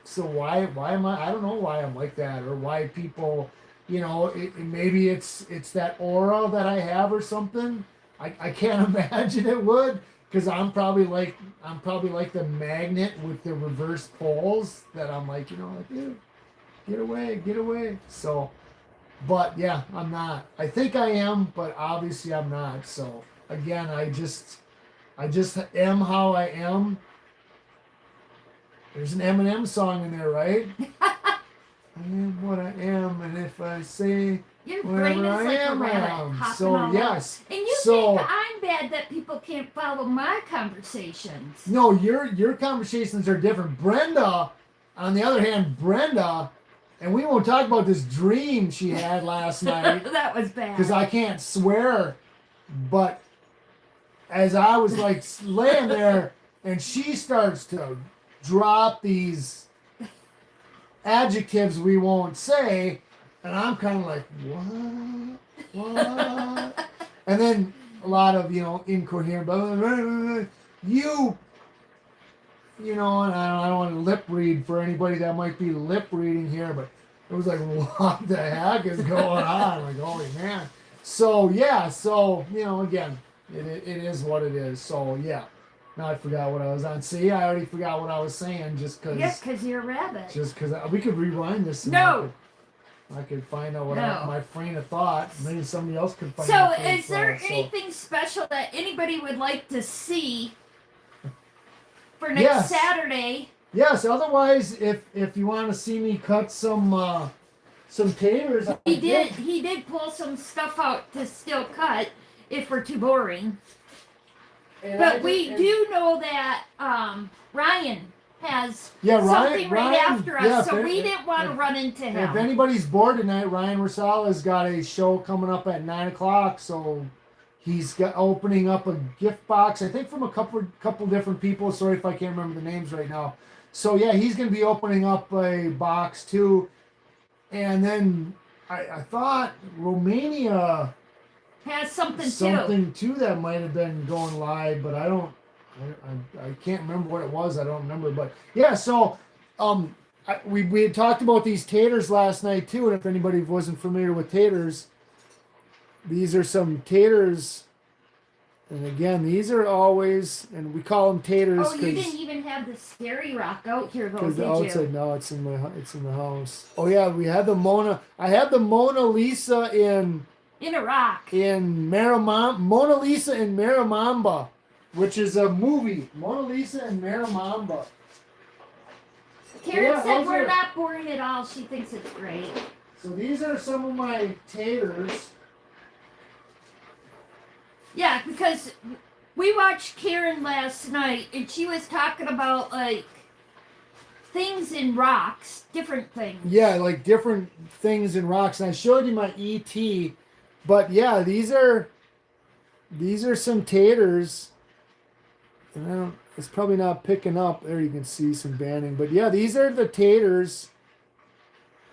So why am I? I don't know why I'm like that, or why people. Maybe it's that aura that I have or something. I can't imagine it would, because I'm probably like the magnet with the reverse poles, that I'm like, ew, get away. So, but yeah, I'm not. I think I am, but obviously I'm not. So again, I just am how I am. There's an Eminem song in there, right? I am what I am, and if I say your brain is like a rabbit. So yes. And you think I'm bad that people can't follow my conversations? No, your conversations are different. Brenda, on the other hand, and we won't talk about this dream she had last night. That was bad. Because I can't swear, but as I was like laying there, and she starts to drop these adjectives we won't say, And I'm kind of like, what? And then a lot of, incoherent, blah, blah, blah, blah, blah. And I don't want to lip read for anybody that might be lip reading here, but it was like, what the heck is going on? Like, holy man. So, yeah, again, it is what it is. So, yeah. Now I forgot what I was on. See, I already forgot what I was saying just because. Yes, because you're a rabbit. Just because we could rewind this. No. I could find out what my train of thought. Maybe somebody else could find So, out. is there anything special that anybody would like to see for next Saturday? Yes. Otherwise, if you want to see me cut some taters, He did pull some stuff out to still cut if we're too boring. But we do know that Ryan has something right after us, so we didn't want to run into him. If anybody's bored tonight, Ryan Rosala's got a show coming up at 9 o'clock, so he's opening up a gift box, I think from a couple different people. Sorry if I can't remember the names right now. So yeah, he's going to be opening up a box too. And then I thought Romania has something too that might have been going live, but I can't remember what it was. I don't remember, but yeah. So we had talked about these taters last night too, and if anybody wasn't familiar with taters, these are some taters, and again, these are always, and we call them taters. Oh, you didn't even have the scary rock out here, though, did you? No, it's in the house. Oh yeah, we had the Mona. I had the Mona Lisa in Iraq. In Mona Lisa in Maramamba, which is a movie. Mona Lisa in Maramamba. Karen said we're not boring at all. She thinks it's great. So these are some of my taters. Yeah, because we watched Karen last night, and she was talking about, like, things in rocks, different things. Yeah, like different things in rocks. And I showed you my ET. But yeah, these are some taters. And it's probably not picking up. There you can see some banding. But yeah, these are the taters.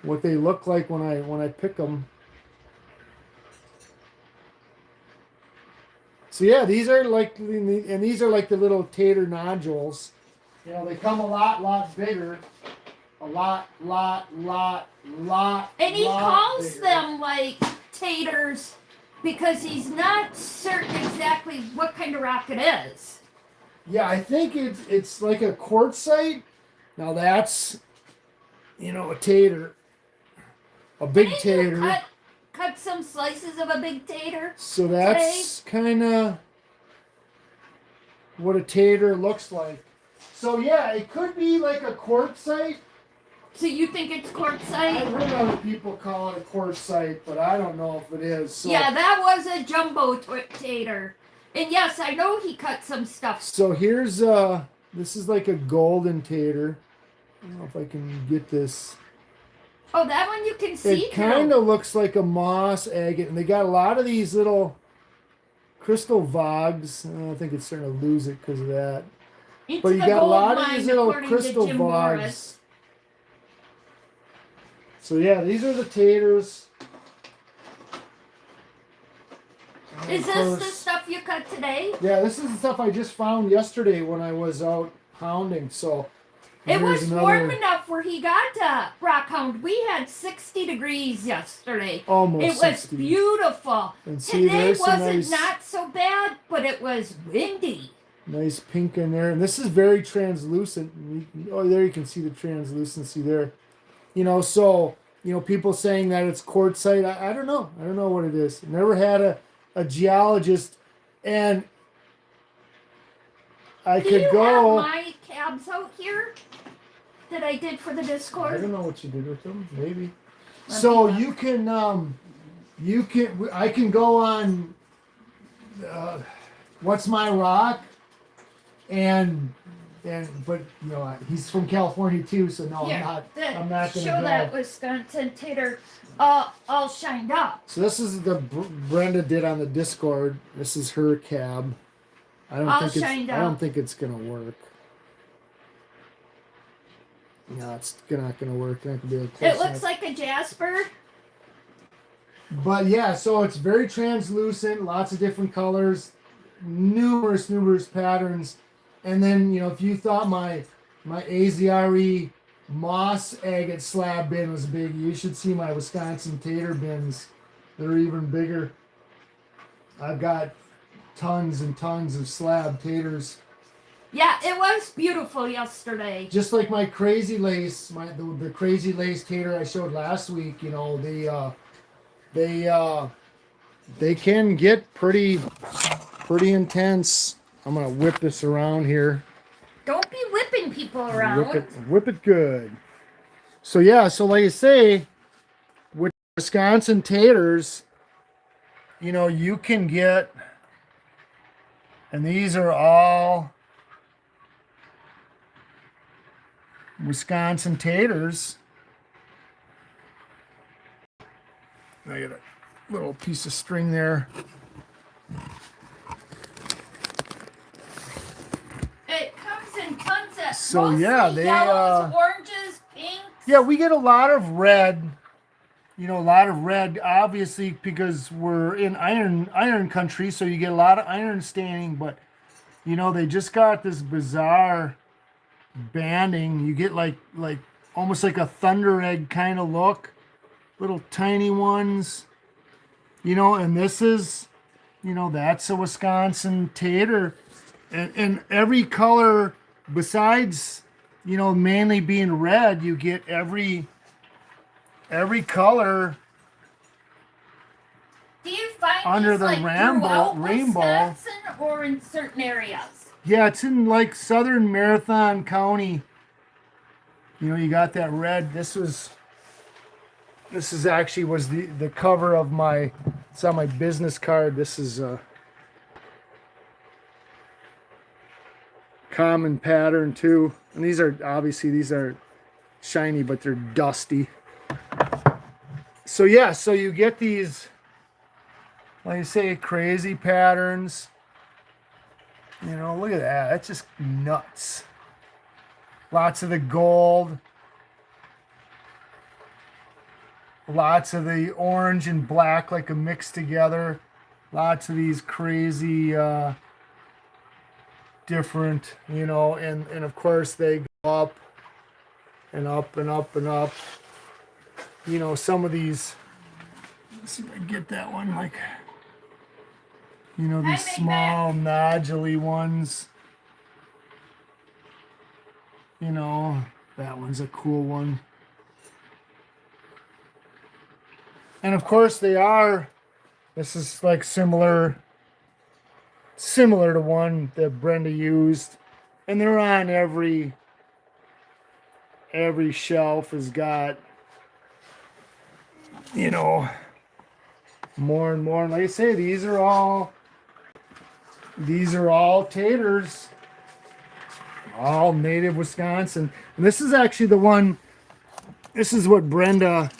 What they look like when I pick them. So yeah, these are like the little tater nodules. They come a lot bigger. A lot. And he calls bigger. Them like taters because he's not certain exactly what kind of rock it is. Yeah, I think it's like a quartzite. Now that's a tater, a big tater. Cut some slices of a big tater. So that's kind of what a tater looks like. So yeah, it could be like a quartzite. So you think it's quartzite? I've heard other people call it a quartzite, but I don't know if it is. So, yeah, that was a jumbo tater. And yes, I know he cut some stuff. So here's, this is like a golden tater. I don't know if I can get this. Oh, that one you can see. It kind of looks like a moss agate, and they got a lot of these little crystal vogs. I think it's starting to lose it because of that. But you got a lot of these little crystal vogs. So yeah, these are the taters. Is this the stuff you cut today? Yeah, this is the stuff I just found yesterday when I was out hounding. So it was warm enough where he got to rock hound. We had 60 degrees yesterday. Almost. It was 60. Beautiful. And see, today wasn't not so bad, but it was windy. Nice pink in there, and this is very translucent. There you can see the translucency there. So people saying that it's quartzite. I don't know. I don't know what it is. Never had a geologist, and I could go. Have my cabs out here that I did for the Discord? I don't know what you did with them. Maybe. So you can I can go on. What's my rock? But he's from California too, so no, Here, I'm not gonna show go. that Wisconsin tater all shined up. So this is the Brenda did on the Discord. This is her cab. I don't think it's gonna work. No, it's not gonna work. Not gonna be able to it looks like a jasper. But yeah, so it's very translucent, lots of different colors, numerous patterns. And then, if you thought my AZRE moss agate slab bin was big, you should see my Wisconsin tater bins. They're even bigger. I've got tons and tons of slab taters. Yeah, it was beautiful yesterday. Just like my crazy lace, the crazy lace tater I showed last week. They can get pretty intense. I'm gonna whip this around here. Don't be whipping people around. Whip it good. So yeah, so like I say, with Wisconsin taters, you can get, and these are all Wisconsin taters. I got a little piece of string there. It comes in tons of So yeah, they yellows, oranges, pinks. Yeah, we get a lot of red. Obviously, because we're in iron country, so you get a lot of iron staining. But they just got this bizarre banding. You get like almost like a thunder egg kind of look, little tiny ones. And this is, that's a Wisconsin tater, and every color besides, mainly being red, you get every color. Do you find under these, the like, rainbow, Wisconsin or in certain areas? Yeah, it's in like southern Marathon County. You got that red. This is actually was the cover of it's on my business card. This is a common pattern too. And these are shiny, but they're dusty. So yeah, so you get these, like I say, crazy patterns. Look at that. That's just nuts. Lots of the gold. Lots of the orange and black, like a mix together. Lots of these crazy different, and of course they go up and up and up and up. Some of these, let's see if I can get that one, like, these small nodule ones. That one's a cool one. And of course this is like similar to one that Brenda used. And they're on every shelf has got, more and more. And like I say, these are all taters. All native Wisconsin. And this is actually the one, this is what Brenda,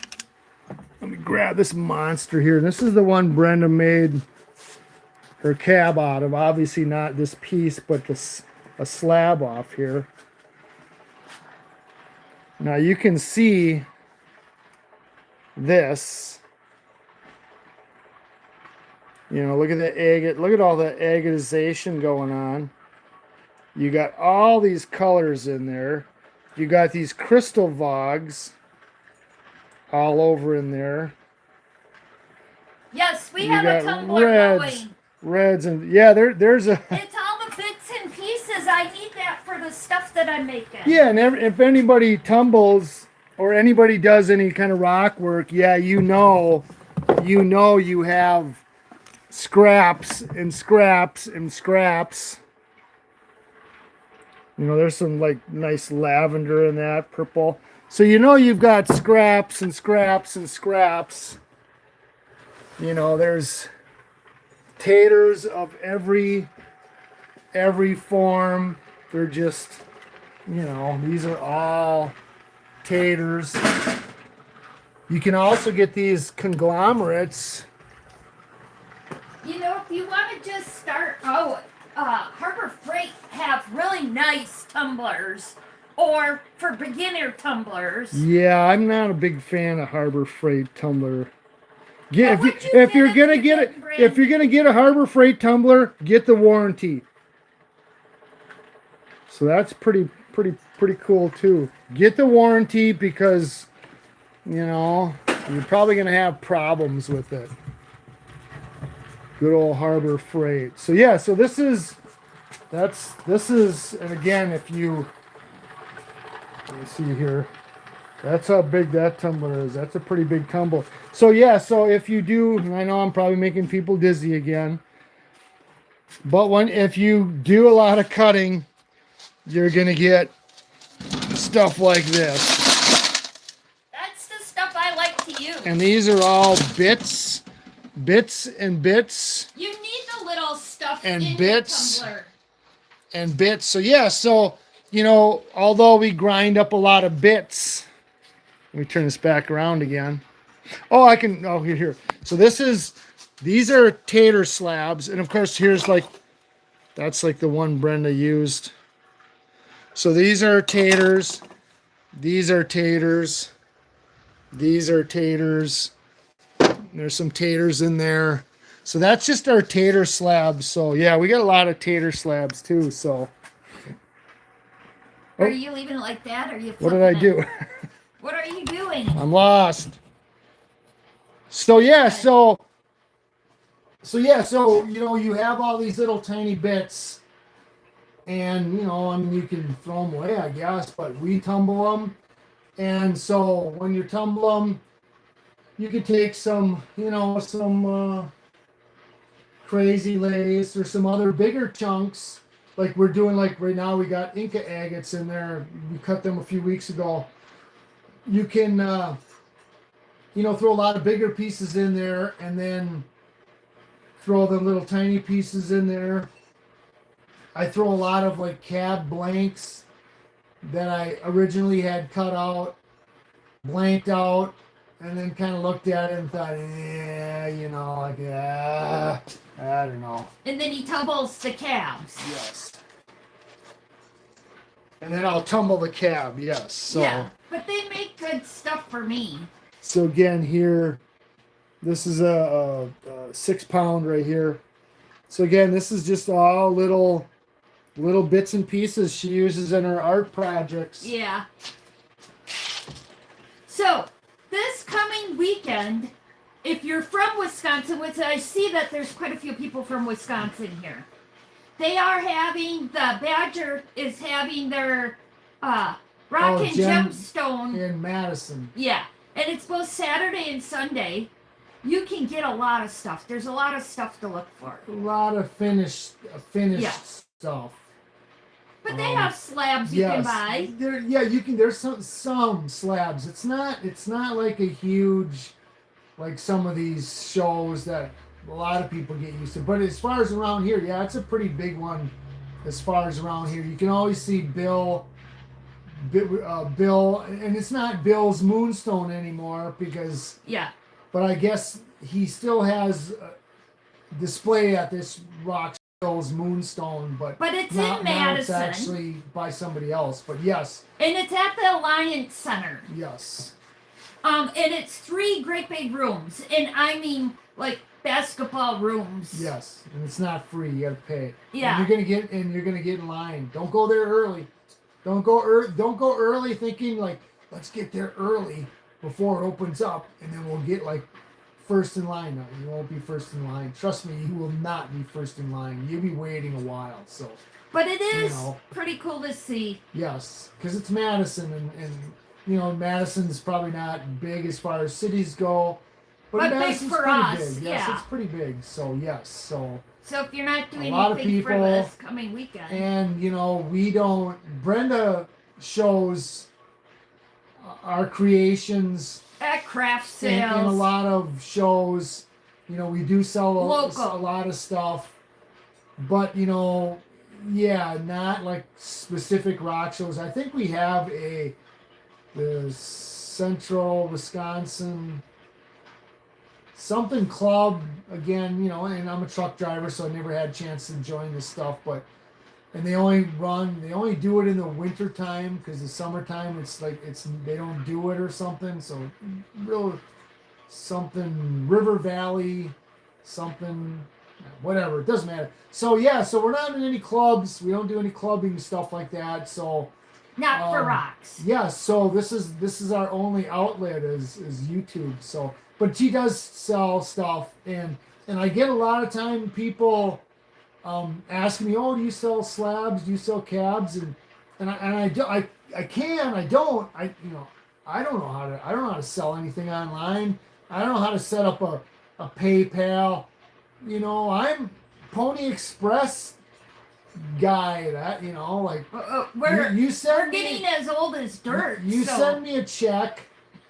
let me grab this monster here. This is the one Brenda made her cab out of. Obviously not this piece, but a slab off here. Now you can see this. Look at the agate. Look at all the agatization going on. You got all these colors in there. You got these crystal vogs all over in there. Yes, we You have a got tumbler going. reds, and yeah, there's a. It's all the bits and pieces. I need that for the stuff that I'm making. Yeah, and if anybody tumbles or anybody does any kind of rock work, yeah, you have scraps and scraps and scraps. There's some like nice lavender in that, purple. So you've got scraps and scraps and scraps. There's taters of every form. They're just, these are all taters. You can also get these conglomerates. If you want to just start out, Harbor Freight have really nice tumblers, or for beginner tumblers. Yeah, I'm not a big fan of Harbor Freight tumbler. Get What if, would you, you if you're get gonna if you get get it, brand if you're gonna get a Harbor Freight tumbler, get the warranty. So that's pretty cool too. Get the warranty because you're probably gonna have problems with it. Good old Harbor Freight. So yeah, so this is, and again, if you let me see here, that's how big that tumbler is. That's a pretty big tumble. So yeah, so if you do, and I know I'm probably making people dizzy again, but if you do a lot of cutting, you're gonna get stuff like this. That's the stuff I like to use. And these are all bits and bits You need the little stuff and in bits. your tumbler. and bits. So yeah, so although we grind up a lot of bits, let me turn this back around again. Oh, I can. Oh, here. So these are tater slabs, and of course that's like the one Brenda used. So these are taters. These are taters. These are taters. There's some taters in there. So that's just our tater slabs. So yeah, we got a lot of tater slabs too. So Are you leaving it like that, or are you what flipping did I it? do? What are you doing? I'm lost. So yeah, so you have all these little tiny bits, and I mean, you can throw them away, I guess, but we tumble them, and so when you tumble them, you could take some crazy lace or some other bigger chunks, like we're doing. Like right now, we got Inca agates in there. We cut them a few weeks ago. You can throw a lot of bigger pieces in there, and then throw the little tiny pieces in there. I throw a lot of like cab blanks that I originally had cut out, blanked out, and then kind of looked at it and thought, I don't know. And then he tumbles the cabs. Yes. And then I'll tumble the cab, yes. So, yeah, but they make good stuff for me. So again, here, this is a 6 pound right here. So again, this is just all little bits and pieces she uses in her art projects. Yeah. So this coming weekend, if you're from Wisconsin, which I see that there's quite a few people from Wisconsin here, they are having, the Badger is having their Rock and Gemstone in Madison. Yeah, and it's both Saturday and Sunday. You can get a lot of stuff. There's a lot of stuff to look for. A lot of finished stuff. But they have slabs you can buy. You can. There's some slabs. It's not like a huge, like some of these shows that a lot of people get used to. But as far as around here, yeah, it's a pretty big one. As far as around here, you can always see Bill, and it's not Bill's Moonstone anymore because. Yeah. But I guess he still has a display at this rock Bill's Moonstone, but it's now, in Madison. Now it's actually by somebody else. But yes. And it's at the Alliance Center. Yes. And it's 3 great big rooms, and I mean like basketball rooms. Yes, and it's not free. You gotta pay. Yeah. And you're gonna get in line. Don't go there early. Don't go early thinking like, let's get there early before it opens up, and then we'll get like first in line. No, you won't be first in line. Trust me, you will not be first in line. You'll be waiting a while. So. But it is pretty cool to see. Yes, because it's Madison, and Madison's probably not big as far as cities go, but Madison's big for pretty us. big. Yes, Yeah. It's pretty big. So yes, So if you're not doing a lot of anything for people, this coming weekend, and we don't. Brenda shows our creations at craft sales, in a lot of shows. We do sell a lot of stuff, but not like specific rock shows. I think we have the Central Wisconsin something club again, and I'm a truck driver, so I never had a chance to join this stuff, and they only do it in the winter time because the summertime they don't do it or something. So real something River Valley, something, whatever. It doesn't matter. So yeah, so we're not in any clubs. We don't do any clubbing stuff like that. So Not for rocks. yeah. So this is our only outlet is YouTube. So, but she does sell stuff, and I get a lot of time people asking me, oh, do you sell slabs? Do you sell cabs? And I do, I can, I don't, I don't know how to sell anything online. I don't know how to set up a PayPal. I'm Pony Express guy. That like We're you send getting me, as old as dirt. you so. send me a check,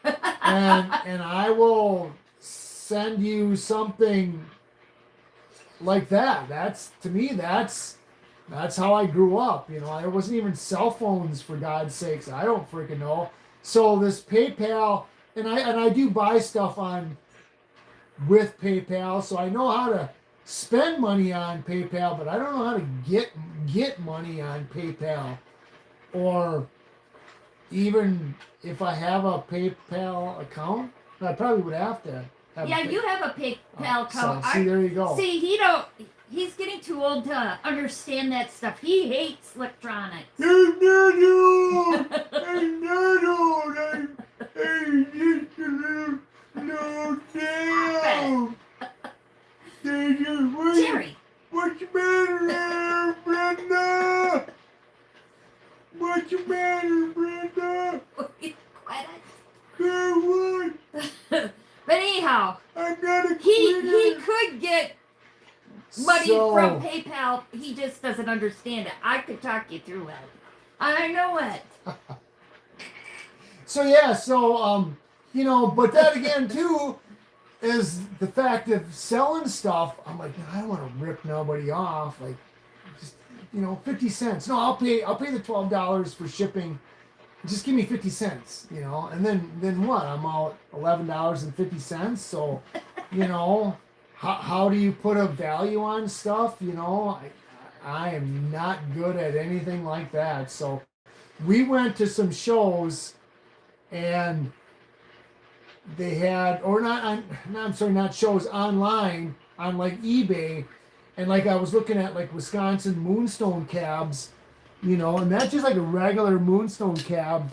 and I will send you something like that. That's to me. That's how I grew up. There wasn't even cell phones, for God's sakes. I don't freaking know. So this PayPal, and I do buy stuff on with PayPal, so I know how to spend money on PayPal, but I don't know how to get money on PayPal, or even if I have a PayPal account, I probably would have to. Yeah, you have a PayPal account. So, see, there you go. See, he's getting too old to understand that stuff. He hates electronics. I'm not old. I'm not old. I'm just a little no down. Jerry. What's the matter there, Brenda? What's the matter, Brenda? Quiet. Good one. But anyhow, I'm not a he could get money So- from PayPal. He just doesn't understand it. I could talk you through it. I know it. So yeah, but that again too is the fact of selling stuff. I'm like, I don't want to rip nobody off. Like, just 50 cents. No, I'll pay the $12 for shipping. Just give me 50 cents, and then what? I'm out $11.50. So, how do you put a value on stuff? I am not good at anything like that. So we went to some shows, and they had, not shows, online on like eBay, and like I was looking at like Wisconsin Moonstone cabs, and that's just like a regular Moonstone cab,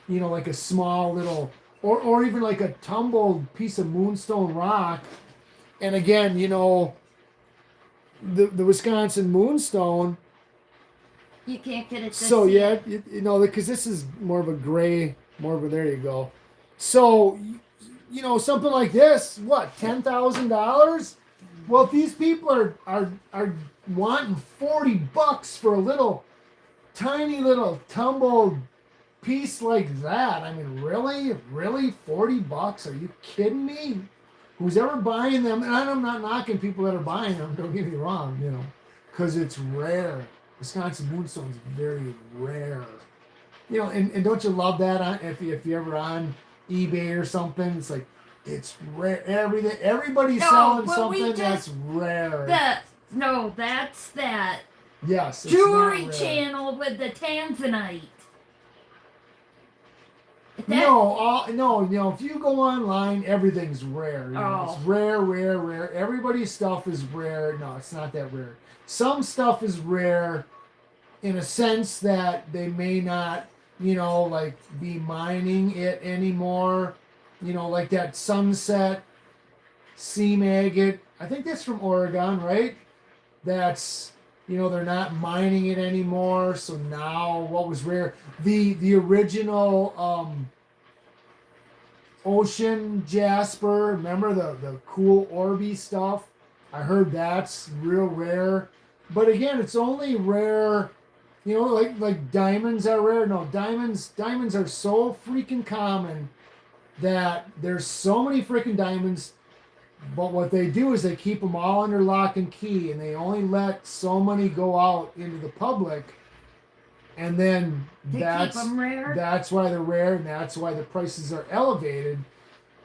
like a small little, or even like a tumbled piece of Moonstone rock. And again, the Wisconsin Moonstone. You can't get it. So yeah, because this is more of a gray, there you go. So, something like this, what, $10,000? Well, if these people are wanting $40 for a little, tiny little tumbled piece like that, I mean, really, $40? Are you kidding me? Who's ever buying them? And I'm not knocking people that are buying them. Don't get me wrong, because it's rare. Wisconsin Moonstone is very rare. And don't you love that? If you're ever on eBay or something, it's like, it's rare. Everybody's selling something that's rare. That's that Yes. jewelry channel with the tanzanite. No. If you go online, everything's rare. It's rare. Everybody's stuff is rare. No, it's not that rare. Some stuff is rare in a sense that they may not, like be mining it anymore. Like that Sunset Seam Agate. I think that's from Oregon, right? That's, they're not mining it anymore. So now what was rare? The original ocean jasper. Remember the cool Orby stuff? I heard that's real rare. But again, it's only rare, like diamonds are rare. No, diamonds are so freaking common that there's so many freaking diamonds. But what they do is they keep them all under lock and key, and they only let so many go out into the public. And then that's why they're rare, and that's why the prices are elevated.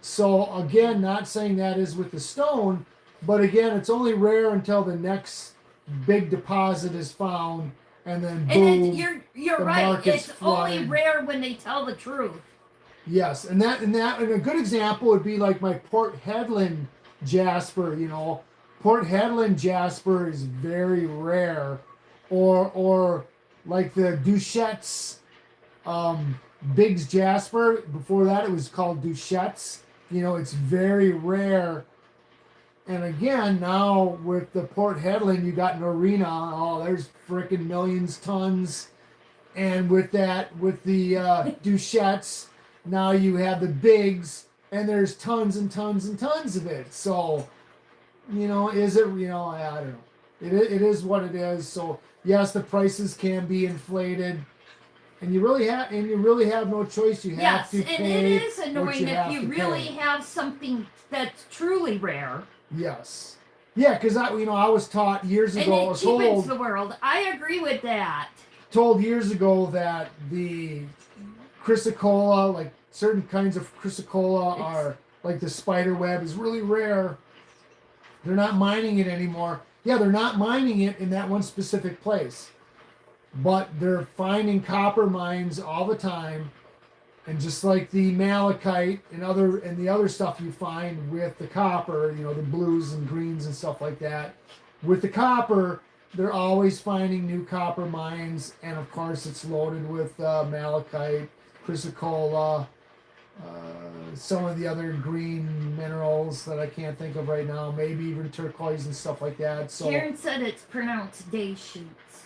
So again, not saying that is with the stone, but again, it's only rare until the next big deposit is found, and then boom. And you're right. It's only rare when they tell the truth. Yes, and a good example would be like my Port Hedland jasper. Port Hedland jasper is very rare, or like the Duchette's Biggs jasper. Before that, it was called Duchette's. It's very rare. And again, now with the Port Hedland, you got Norina. Oh, there's freaking millions tons. And with the Duchette's, now you have the Bigs, and there's tons and tons and tons of it. So, is it? I don't know. It is what it is. So yes, the prices can be inflated, and you really have no choice. You have Yes, to and pay. it is annoying if you really have something that's truly rare. Yes. Yeah, because I was taught years ago. I And it was cheapens the world. I agree with that. told years ago that the chrysocolla, like certain kinds of chrysocolla, are like the spider web is really rare. They're not mining it anymore. Yeah, they're not mining it in that one specific place, but they're finding copper mines all the time. And just like the malachite and the other stuff you find with the copper, the blues and greens and stuff like that, with the copper, they're always finding new copper mines, and of course it's loaded with malachite, chrysocolla, some of the other green minerals that I can't think of right now, maybe even turquoise and stuff like that. So Karen said it's pronounced day shoots.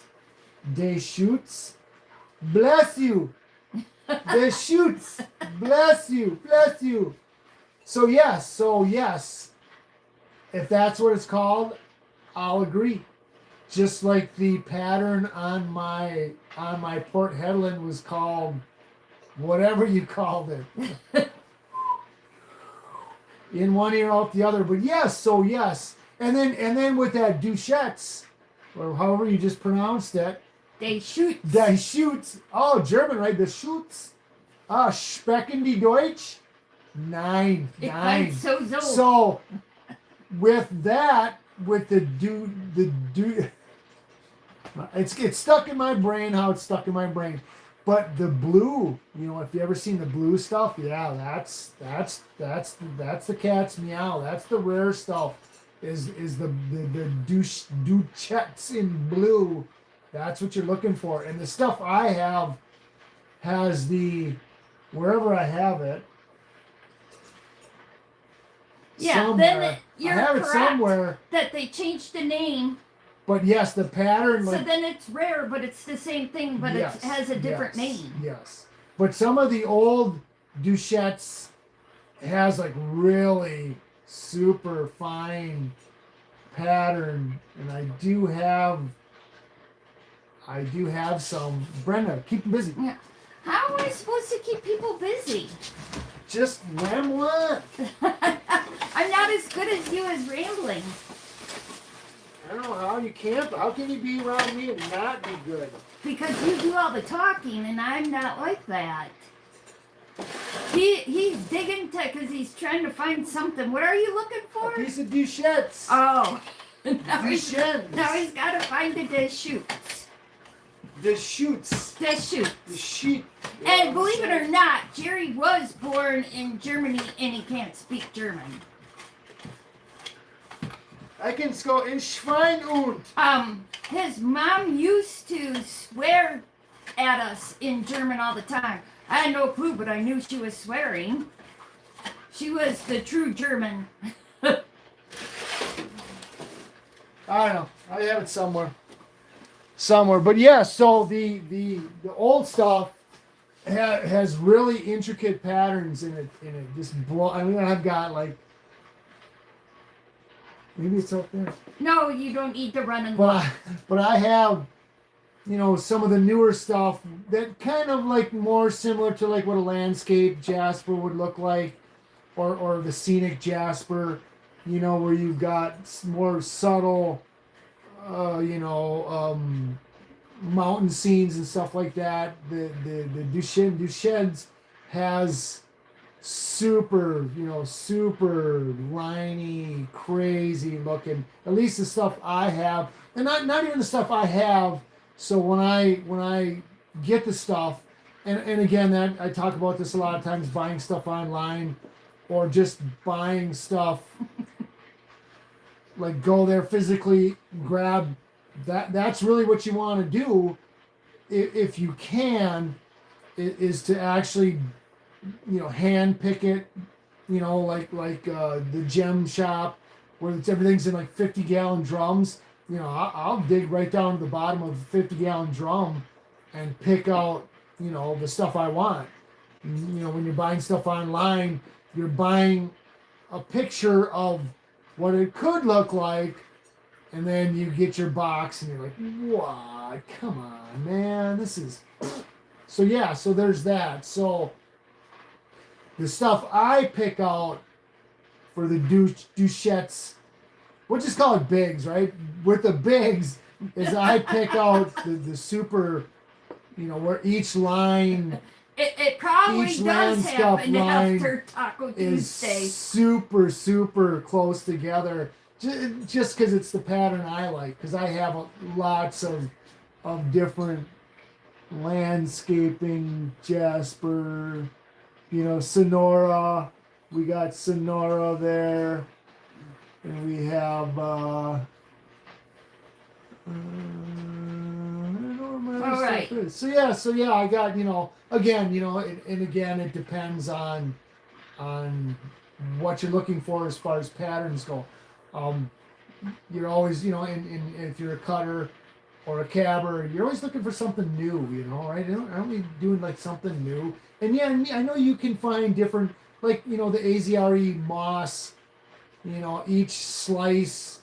Day shoots, bless you. Day shoots, bless you. So yes, if that's what it's called, I'll agree. Just like the pattern on my Port Hedland was called whatever you called it. In one ear out the other. But yes. And then with that Duchette's, or however you just pronounced it. They shoot. Die shoots. Oh, German, right? The shoots. Sprechen die Deutsch? Nein. So. So with that, with the it's stuck in my brain how it's stuck in my brain. But the blue, if you ever seen the blue stuff, yeah, that's the cat's meow. That's the rare stuff. Is the Duchette's in blue. That's what you're looking for. And the stuff I have has wherever I have it. Yeah, somewhere. then you're I have it correct somewhere. that they changed the name. But yes, the pattern. So then it's rare, but it's the same thing, but it has a different name. Yes. But some of the old Duchette's has like really super fine pattern. And I do have some. Brenda, keep them busy. Yeah. How am I supposed to keep people busy? Just ramble on. I'm not as good as you as rambling. I don't know how you can't. How can you be around me and not be good? Because you do all the talking, and I'm not like that. He's digging because he's trying to find something. What are you looking for? A piece of Duchette's. Oh. Now he's Duchette's. got to find the Deschutes. The shoots. Deschutes. The sheet. And believe it or not, Jerry was born in Germany, and he can't speak German. I can go in Schwein und. His mom used to swear at us in German all the time. I had no clue, but I knew she was swearing. She was the true German. I don't know. I have it somewhere. But yeah, so the old stuff has really intricate patterns in it. Just I've got like. Maybe it's up there. No, you don't need to run and look. But I have, some of the newer stuff that kind of like more similar to like what a landscape jasper would look like, or the scenic jasper, where you've got more subtle, mountain scenes and stuff like that. The Duchette's has super liney, crazy looking. At least the stuff I have, and not even the stuff I have. So when I get the stuff, and again, that I talk about this a lot of times, buying stuff online or just buying stuff like go there physically, grab that's really what you want to do if you can, is to actually, hand pick it, like the gem shop where everything's in like 50-gallon drums. I'll dig right down to the bottom of a 50-gallon drum and pick out, the stuff I want. When you're buying stuff online, you're buying a picture of what it could look like, and then you get your box and you're like, what? Come on, man, this is. So yeah, so there's that. So the stuff I pick out for the Duchettes, we'll just call it bigs, right? With the bigs, is I pick out the super, where each line. It probably Each does happen line after Taco is Tuesday. super, super close together. Just because it's the pattern I like. Because I have lots of different landscaping, Jasper, Sonora. We got Sonora there. And we have, I don't know where my other Right. stuff is. So yeah, I got, again, and again, it depends on what you're looking for as far as patterns go. You're always, and if you're a cutter or a cabber, you're always looking for something new, right? Aren't we doing like something new? And yeah, I know you can find different, like, the AZRE moss, each slice,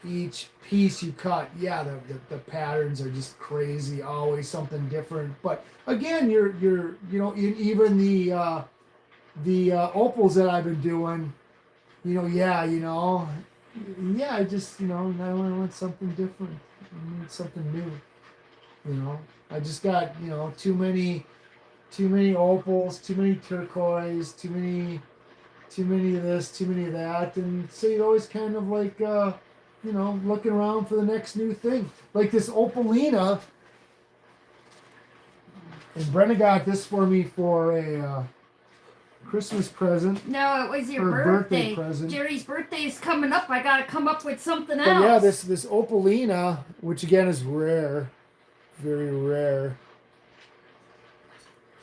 each piece you cut, yeah, the patterns are just crazy, always something different. But again, you're even the opals that I've been doing, I just, I want something different. I need something new. I just got, too many opals, too many turquoise, too many of this, too many of that, and so you're always kind of like, looking around for the next new thing. Like this opalina, and Brenna got this for me for a Christmas present. No, it was your Her birthday birthday. present. Jerry's birthday is coming up. I gotta come up with something else. But yeah, this opalina, which again is rare, very rare.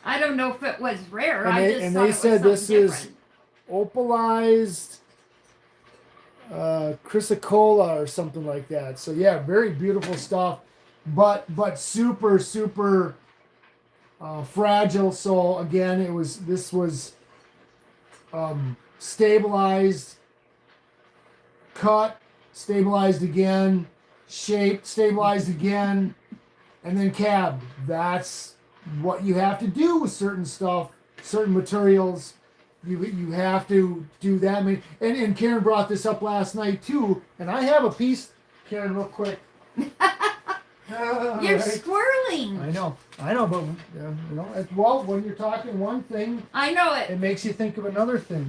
I don't know if it was rare. And I they, just and thought they it was said something this different. is opalized chrysocolla or something like that. So yeah, very beautiful stuff, but super fragile. So again, this was stabilized, cut, stabilized again, shaped, stabilized again, and then cabbed. That's what you have to do with certain stuff, certain materials. You have to do that. And Karen brought this up last night too. And I have a piece, Karen, real quick. You're Right. squirreling. I know, but well, when you're talking one thing, I know it. it makes you think of another thing.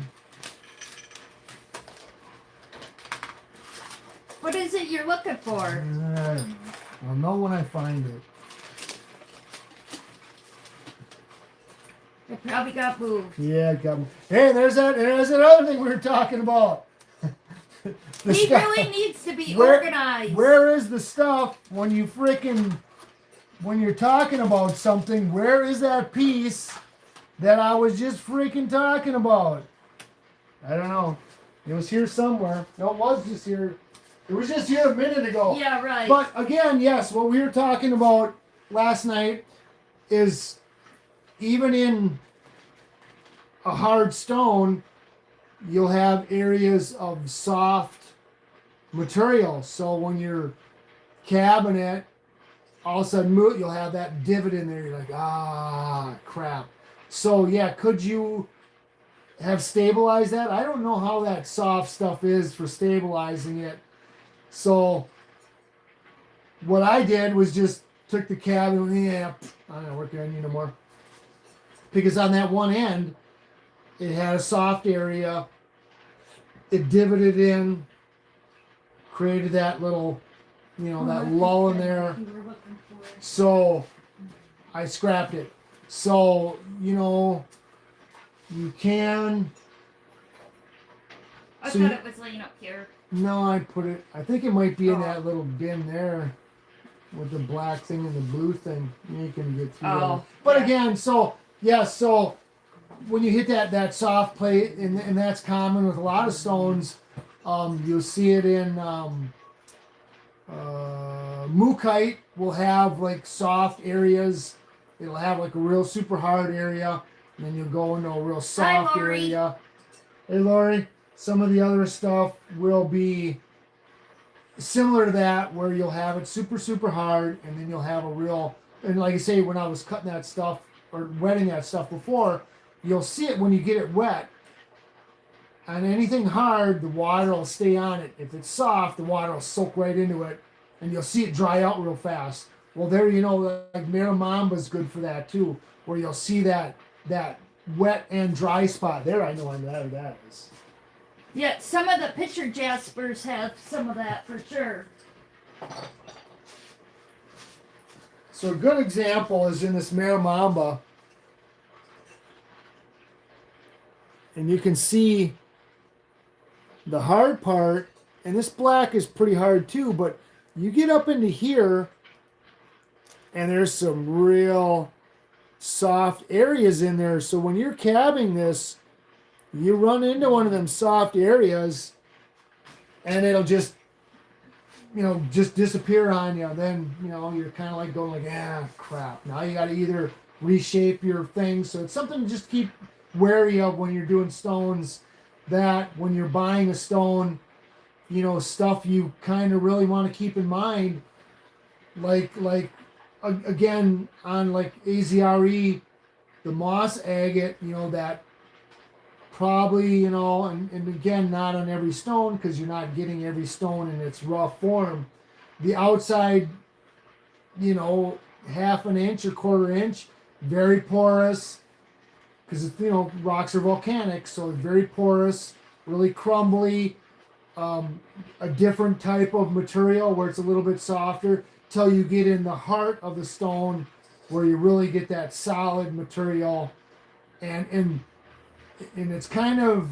What is it you're looking for? I don't know. I'll know when I find it. It probably got moved. Yeah, it got me. Hey, there's another thing we were talking about. The He stuff- really needs to be Where- organized. Where is the stuff when you're talking about something? Where is that piece that I was just freaking talking about? I don't know. It was here somewhere. No, it was just here. It was just here a minute ago. Yeah, right. But again, yes, what we were talking about last night is even in a hard stone, you'll have areas of soft material. So when you're cabbing it, all of a sudden you'll have that divot in there. You're like, crap. So yeah, could you have stabilized that? I don't know how that soft stuff is for stabilizing it. So what I did was just took the cab and I'm not working on you no more. Because on that one end, it had a soft area. It divoted in, created that little, that lull in there. You were looking for it. So I scrapped it. So, you can. I So thought it was laying up here. no, I think it might be in Oh. that little bin there with the black thing and the blue thing. You can get through Oh, that. But yeah. again, so when you hit that soft plate, and that's common with a lot of stones, you'll see it in Mookite will have like soft areas. It'll have like a real super hard area, and then you'll go into a real soft Lori. area. Hey, Lori. Some of the other stuff will be similar to that, where you'll have it super, super hard, and then you'll have a real. And like I say, when I was cutting that stuff or wetting that stuff before, you'll see it when you get it wet. On anything hard, the water will stay on it. If it's soft, the water will soak right into it, and you'll see it dry out real fast. Well, there like Maramamba's good for that too, where you'll see that wet and dry spot. There, I know where that is. Yeah, some of the picture jaspers have some of that for sure. So a good example is in this Maramamba, and you can see the hard part, and this black is pretty hard too, but you get up into here, and there's some real soft areas in there. So when you're cabbing this, you run into one of them soft areas, and it'll just disappear on you. Then you're kind of like going like, crap. Now you got to either reshape your thing. So it's something to just keep wary of when you're doing stones. That when you're buying a stone, stuff you kind of really want to keep in mind, like again on like AZRE, the moss agate, that probably, and again, not on every stone because you're not getting every stone in its raw form. The outside, half an inch or quarter inch, very porous, because it's, rocks are volcanic, so it's very porous, really crumbly, a different type of material where it's a little bit softer till you get in the heart of the stone where you really get that solid material, and it's kind of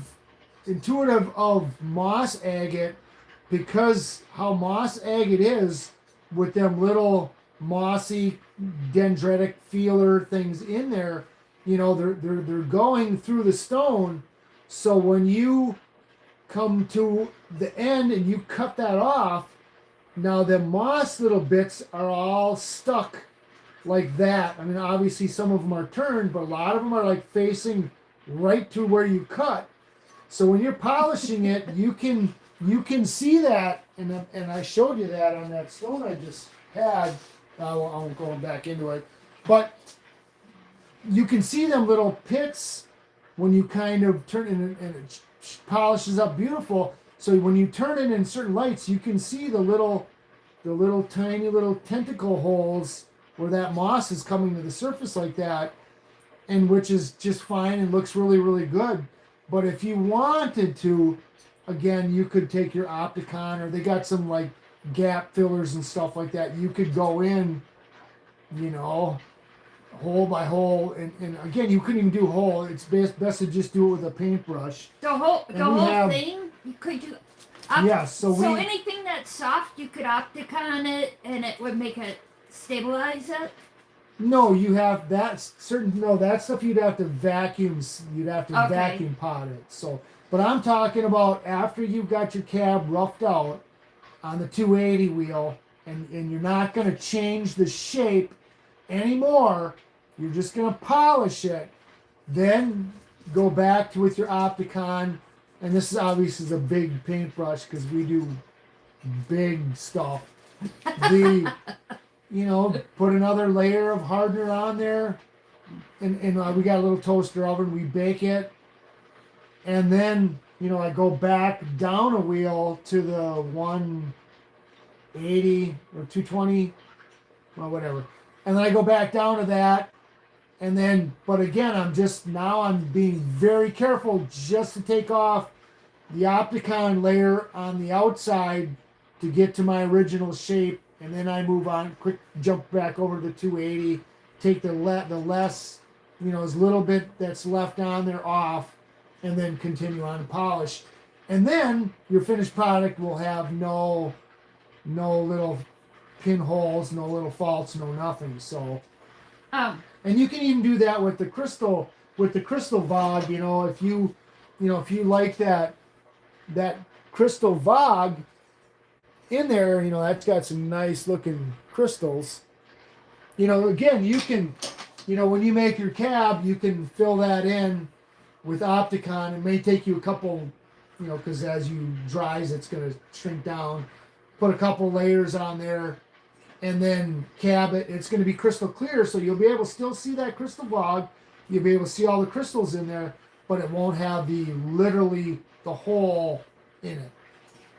intuitive of moss agate, because how moss agate is with them little mossy dendritic feeler things in there. They're going through the stone. So when you come to the end and you cut that off, now the moss little bits are all stuck like that. I mean, obviously some of them are turned, but a lot of them are like facing right to where you cut. So when you're polishing it, you can see that, and I showed you that on that stone I just had. I won't go back into it, but you can see them little pits when you kind of turn it, and it polishes up beautiful. So when you turn it in certain lights, you can see the little tiny little tentacle holes where that moss is coming to the surface like that, and which is just fine and looks really, really good. But if you wanted to, again, you could take your Opticon, or they got some like gap fillers and stuff like that. You could go in, hole by hole, and again, you couldn't even do hole. It's best to just do it with a paintbrush. The whole thing, could you? So anything that's soft, you could Opticon it, and it would make it stabilize it. No, you have that certain. No, that stuff you'd have to vacuum. You'd have to vacuum pot it. So, but I'm talking about after you've got your cab roughed out on the 280 wheel, and you're not going to change the shape anymore. You're just going to polish it. Then go back to with your Opticon, and this is obviously a big paintbrush because we do big stuff. Put another layer of hardener on there, and we got a little toaster oven. We bake it, and then I go back down a wheel to the 180 or 220, well, whatever, and then I go back down to that, and then, but again, I'm being very careful just to take off the Opticon layer on the outside to get to my original shape. And then I move on, quick jump back over to the 280, take the less as little bit that's left on there off, and then continue on to polish. And then your finished product will have no little pinholes, no little faults, no nothing. So, and you can even do that with the crystal Vogue. If you like that crystal Vogue in there, that's got some nice looking crystals. Again, you can, when you make your cab, you can fill that in with Opticon. It may take you a couple, because as you dries, it's going to shrink down. Put a couple layers on there, and then cab it. It's going to be crystal clear, so you'll be able to still see that crystal Vogue. You'll be able to see all the crystals in there, but it won't have literally the hole in it.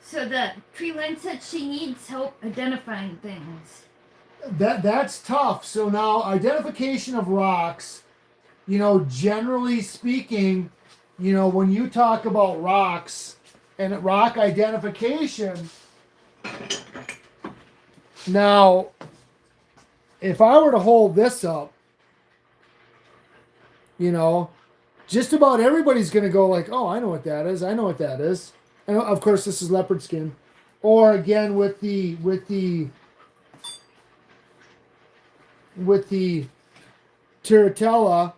So the Tree-Line said she needs help identifying things. That's tough. So now identification of rocks, generally speaking, when you talk about rocks and rock identification, now if I were to hold this up, just about everybody's going to go like, oh, I know what that is. I know what that is. And of course, this is leopard skin. Or again, with the Terratella,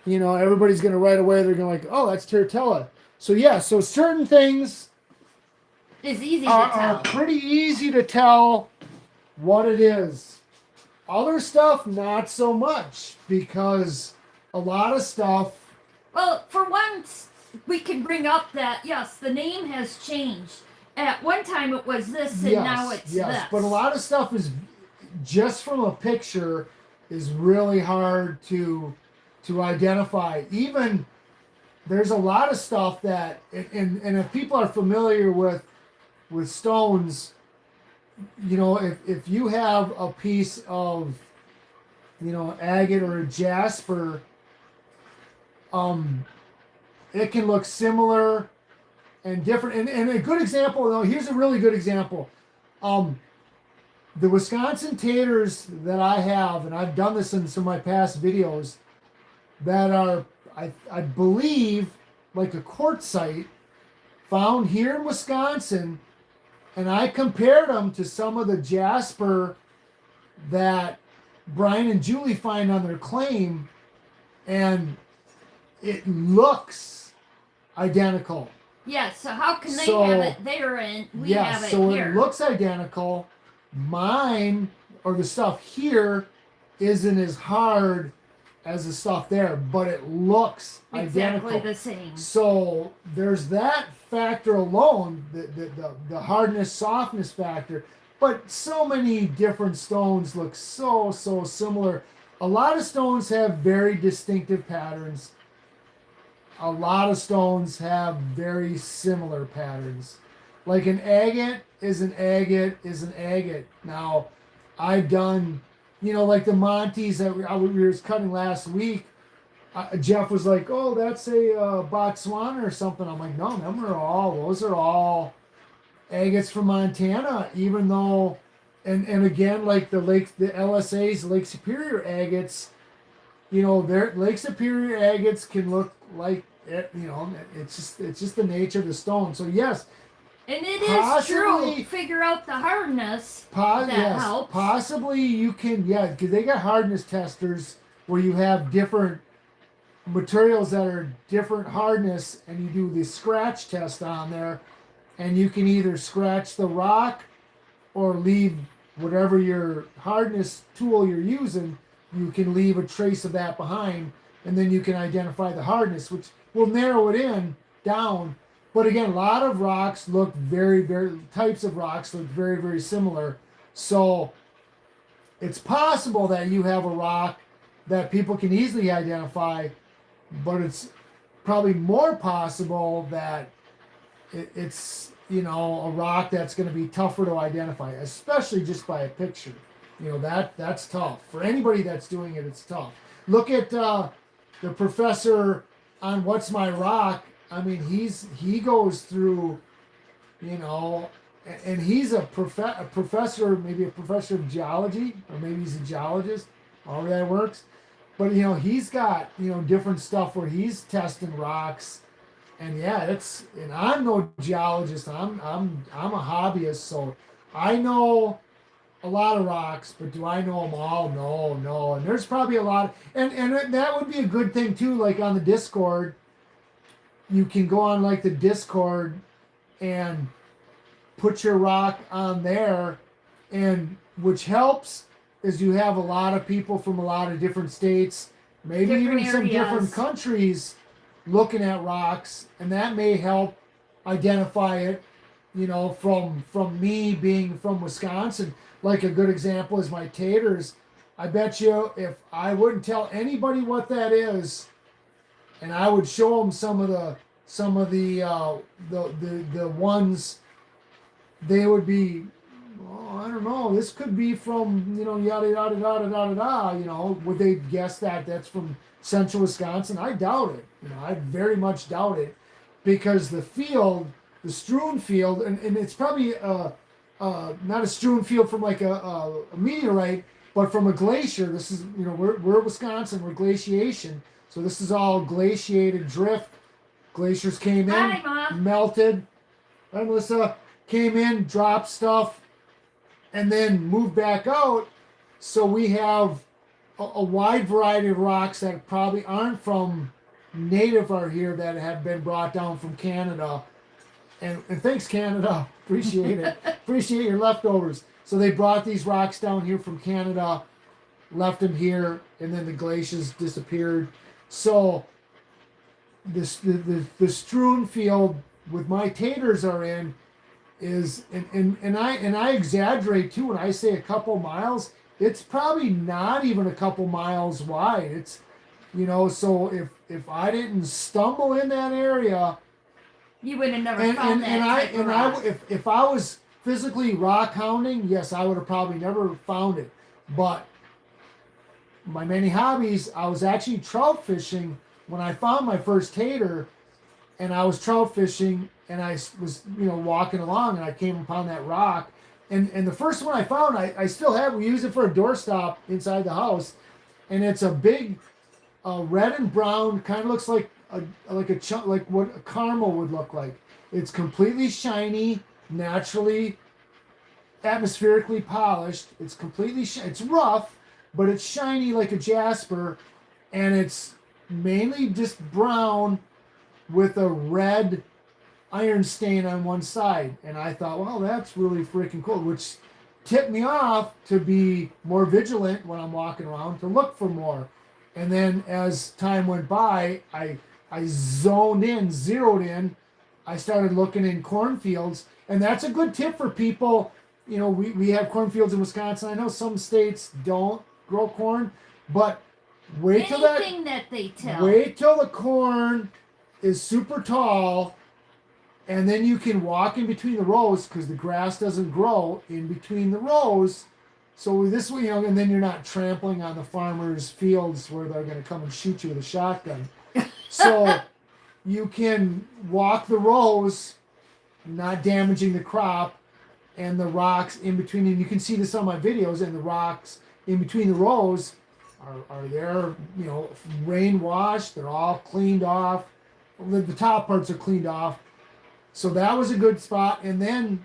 everybody's going to right away, they're going to like, oh, that's Terratella. So yeah, so certain things is easy to are tell. Pretty easy to tell what it is. Other stuff, not so much, because a lot of stuff. Well, for once, we can bring up that, yes, the name has changed. At one time it was this, and now it's this. But a lot of stuff is just from a picture is really hard to identify. Even there's a lot of stuff that, and if people are familiar with stones, if you have a piece of agate or a jasper, it can look similar and different. And a good example, though, here's a really good example. The Wisconsin taters that I have, and I've done this in some of my past videos, that are, I believe, like a quartzite found here in Wisconsin, and I compared them to some of the jasper that Brian and Julie find on their claim, and it looks identical. Yeah, so how can they have it there and we have it so here? It looks identical. Mine, or the stuff here, isn't as hard as the stuff there, but it looks exactly identical. The same. So there's that factor alone, the hardness, softness factor. But so many different stones look so similar. A lot of stones have very distinctive patterns. A lot of stones have very similar patterns. Like an agate is an agate is an agate. Now, I've done, like the Montes that we were cutting last week. Jeff was like, "Oh, that's a Botswana or something." I'm like, "No, those are all agates from Montana." Even though, and again, like the LSA's Lake Superior agates, their Lake Superior agates can look like it. It's just the nature of the stone. So yes. And it is true. Figure out the hardness. That helps. Possibly you can, because they got hardness testers where you have different materials that are different hardness, and you do the scratch test on there, and you can either scratch the rock or leave whatever your hardness tool you're using. You can leave a trace of that behind, and then you can identify the hardness, which will narrow it down. But again, a lot of rocks look types of rocks look very, very similar. So it's possible that you have a rock that people can easily identify, but it's probably more possible that it's a rock that's going to be tougher to identify, especially just by a picture. That's tough. For anybody that's doing it, it's tough. Look at the professor on What's My Rock. I mean, he goes through, and he's a professor, maybe a professor of geology, or maybe he's a geologist, however that works. but you know, he's got, you know, different stuff where he's testing rocks. And yeah, and I'm no geologist. I'm a hobbyist, so I know a lot of rocks, but do I know them all? No, no. And there's probably a lot, and that would be a good thing too. Like on the Discord, you can go on like the Discord and put your rock on there, and which helps is you have a lot of people from a lot of different states, maybe Different even some different areas. countries looking at rocks, and that may help identify it, you know, from me being from Wisconsin. Like a good example is my taters. I bet you if I wouldn't tell anybody what that is, and I would show them some of the ones, they would be, oh, I don't know, this could be from, you know, yada yada yada yada yada. You know, would they guess that that's from central Wisconsin? I doubt it. You know, I very much doubt it, because the field, the strewn field, and it's probably not a strewn field from like a meteorite, but from a glacier. This is, you know, we're Wisconsin, we're glaciation, so this is all glaciated drift. Glaciers came in, Hi, Mom. melted. Hi, Melissa. Came in, dropped stuff, and then moved back out. So we have a wide variety of rocks that probably aren't from native are here, that have been brought down from Canada. And thanks, Canada. Appreciate it. Appreciate your leftovers. So they brought these rocks down here from Canada, left them here, and then the glaciers disappeared. So the strewn field with my taters are in is, and I exaggerate too when I say a couple miles. It's probably not even a couple miles wide. It's, you know, so if I didn't stumble in that area, You would have never found that type of rock. if I was physically rock hounding, yes, I would have probably never found it. But my many hobbies, I was actually trout fishing when I found my first tater, and I was trout fishing, and I was, you know, walking along, and I came upon that rock, and the first one I found, I still have. We use it for a doorstop inside the house, and it's a big red and brown, kind of looks like a chunk, like what a caramel would look like. It's completely shiny, naturally, atmospherically polished. It's completely it's rough, but it's shiny like a jasper, and it's mainly just brown with a red iron stain on one side. And I thought, well, that's really freaking cool, which tipped me off to be more vigilant when I'm walking around, to look for more. And then as time went by, I zeroed in. I started looking in cornfields, and that's a good tip for people. You know, we have cornfields in Wisconsin. I know some states don't grow corn, but wait till the corn is super tall, and then you can walk in between the rows, because the grass doesn't grow in between the rows. So this way, you know, and then you're not trampling on the farmers' fields where they're going to come and shoot you with a shotgun. So you can walk the rows, not damaging the crop, and the rocks in between. And you can see this on my videos, and the rocks in between the rows are there, you know, rain washed. They're all cleaned off. The top parts are cleaned off. So that was a good spot. And then,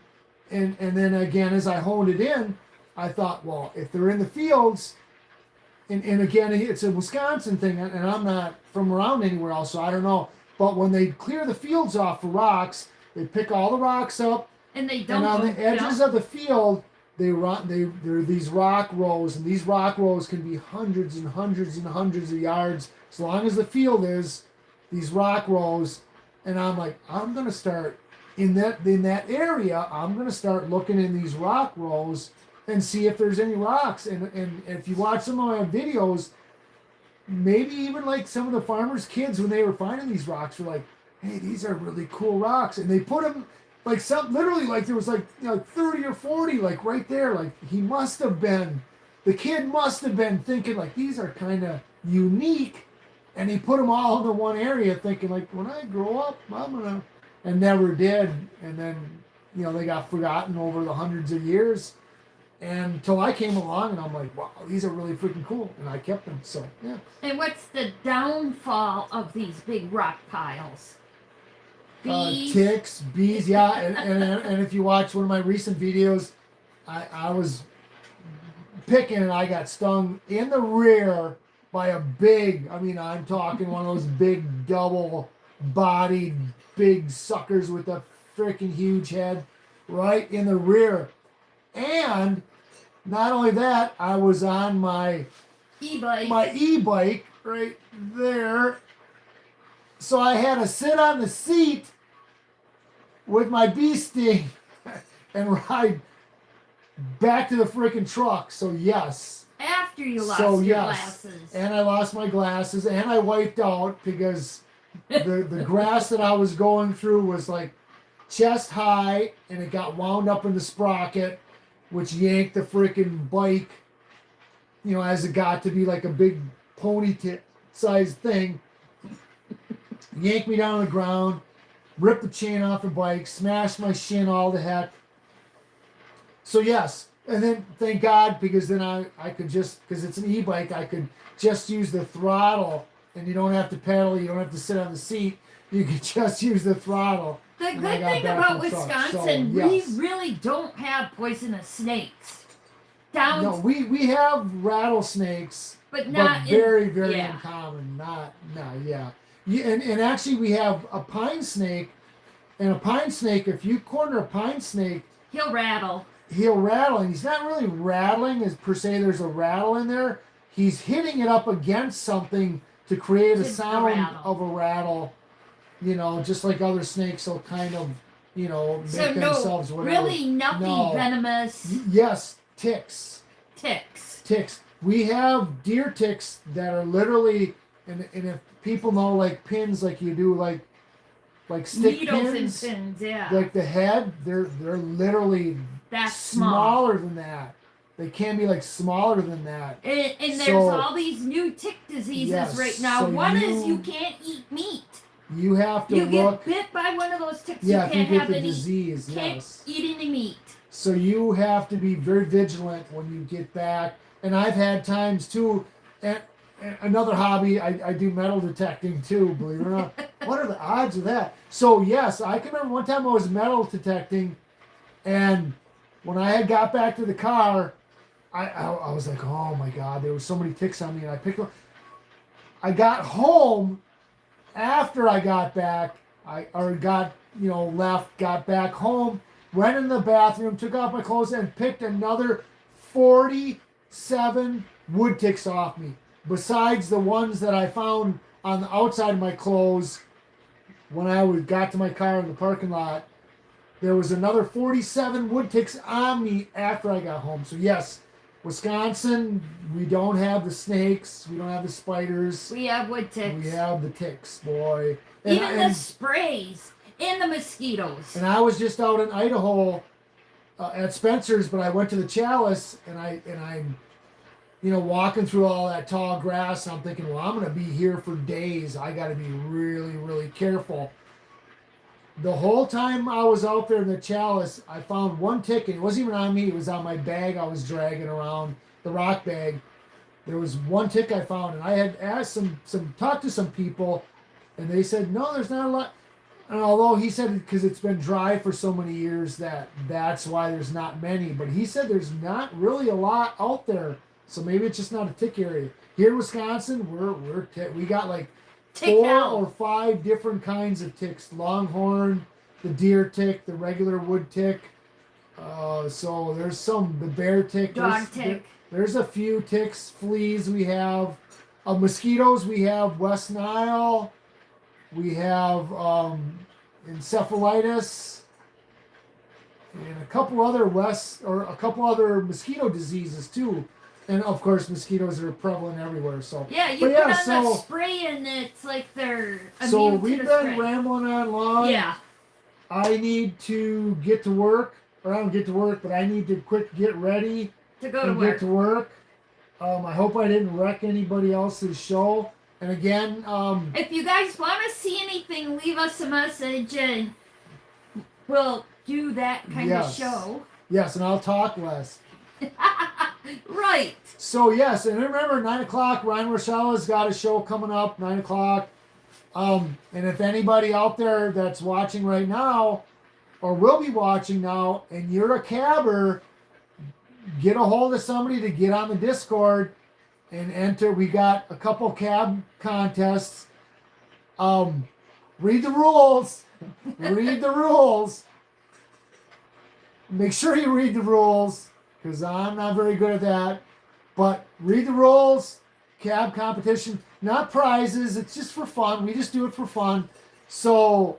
and then again, as I honed it in, I thought, well, if they're in the fields, and again, it's a Wisconsin thing, and I'm not from around anywhere else, so I don't know. But when they clear the fields off for rocks, they pick all the rocks up, and they dump and on them, the edges of the field, there are these rock rows, and these rock rows can be hundreds and hundreds and hundreds of yards, as long as the field is, these rock rows. And I'm like, I'm gonna start in that area. I'm gonna start looking in these rock rows and see if there's any rocks. And if you watch some of my videos, maybe even like some of the farmers' kids, when they were finding these rocks, were like, hey, these are really cool rocks. And they put them like literally like there was like, you know, 30 or 40 like right there. Like the kid must have been thinking like, these are kind of unique. And he put them all into one area thinking like, when I grow up, I'm gonna, and never did. And then, you know, they got forgotten over the hundreds of years. And until I came along, and I'm like, wow, these are really freaking cool, and I kept them. So yeah. And what's the downfall of these big rock piles? Bees. Ticks, bees, yeah. And if you watch one of my recent videos, I was picking and I got stung in the rear by a big, I mean, I'm talking one of those big double bodied big suckers with a freaking huge head right in the rear. And not only that, I was on my e-bike right there. So I had to sit on the seat with my bee sting and ride back to the freaking truck. So yes. After you lost your glasses. And I lost my glasses and I wiped out because the grass that I was going through was like chest high and it got wound up in the sprocket, which yanked the freaking bike, as it got to be like a big pony sized thing. Yanked me down on the ground, ripped the chain off the bike, smashed my shin all to heck. So yes, and then thank God, because then I could just, because it's an e-bike, I could just use the throttle, and you don't have to pedal, you don't have to sit on the seat, you can just use the throttle. The good thing about Wisconsin, we really don't have poisonous snakes. No, we have rattlesnakes, but very, very uncommon. And actually we have a pine snake, and a pine snake, if you corner a pine snake, he'll rattle, and he's not really rattling as per se there's a rattle in there. He's hitting it up against something to create a sound of a rattle, just like other snakes will kind of, make themselves whatever. Really nothing venomous. Yes, ticks. Ticks. We have deer ticks that are literally, and if people know like pins, like you do like stick needles pins, and pins, yeah. Like the head, they're literally smaller than that. They can be like smaller than that. And there's all these new tick diseases right now. So one is you can't eat meat. You have to get bit by one of those ticks. Yeah, you can't if you get have the any disease. Can't eat any meat. So you have to be very vigilant when you get back. And I've had times too. And another hobby, I do metal detecting too. Believe it or not. What are the odds of that? So yes, I can remember one time I was metal detecting, and when I had got back to the car, I was like, oh my God, there were so many ticks on me, and I picked up. I got home after I got back, got back home, went in the bathroom, took off my clothes, and picked another 47 wood ticks off me. Besides the ones that I found on the outside of my clothes when I got to my car in the parking lot, there was another 47 wood ticks on me after I got home. So yes, Wisconsin, we don't have the snakes, we don't have the spiders. We have wood ticks. We have the ticks, boy. Even the sprays and the mosquitoes. And I was just out in Idaho at Spencer's, but I went to the Chalice, and I'm walking through all that tall grass, and I'm thinking, well, I'm going to be here for days. I got to be really, really careful. The whole time I was out there in the Chalice, I found one tick, and it wasn't even on me. It was on my bag I was dragging around, the rock bag. There was one tick I found, and I had asked talked to some people, and they said, no, there's not a lot. And although he said because it's been dry for so many years that's why there's not many, but he said there's not really a lot out there. So maybe it's just not a tick area. Here in Wisconsin, we got like 4 or 5 different kinds of ticks: longhorn, the deer tick, the regular wood tick. So there's the bear tick, dog tick. There's a few ticks, fleas. We have mosquitoes. We have West Nile. We have encephalitis, and a couple other mosquito diseases too. And of course, mosquitoes are prevalent everywhere. So yeah, you put on the spray, and it's like they're immune so to we've the been spray. rambling on long. Yeah. I need to get to work, or I don't get to work, but I need to get ready to go to work. Get to work. I hope I didn't wreck anybody else's show. And again, if you guys want to see anything, leave us a message, and we'll do that kind of show. Yes, and I'll talk less. Right. So yes, and remember 9 o'clock. Ryan Rochella's got a show coming up 9 o'clock. And if anybody out there that's watching right now, or will be watching now, and you're a cabber, get a hold of somebody to get on the Discord and enter. We got a couple cab contests. Read the rules. Read the rules. Make sure you read the rules, because I'm not very good at that. But read the rules. Cab competition, not prizes. It's just for fun. We just do it for fun. So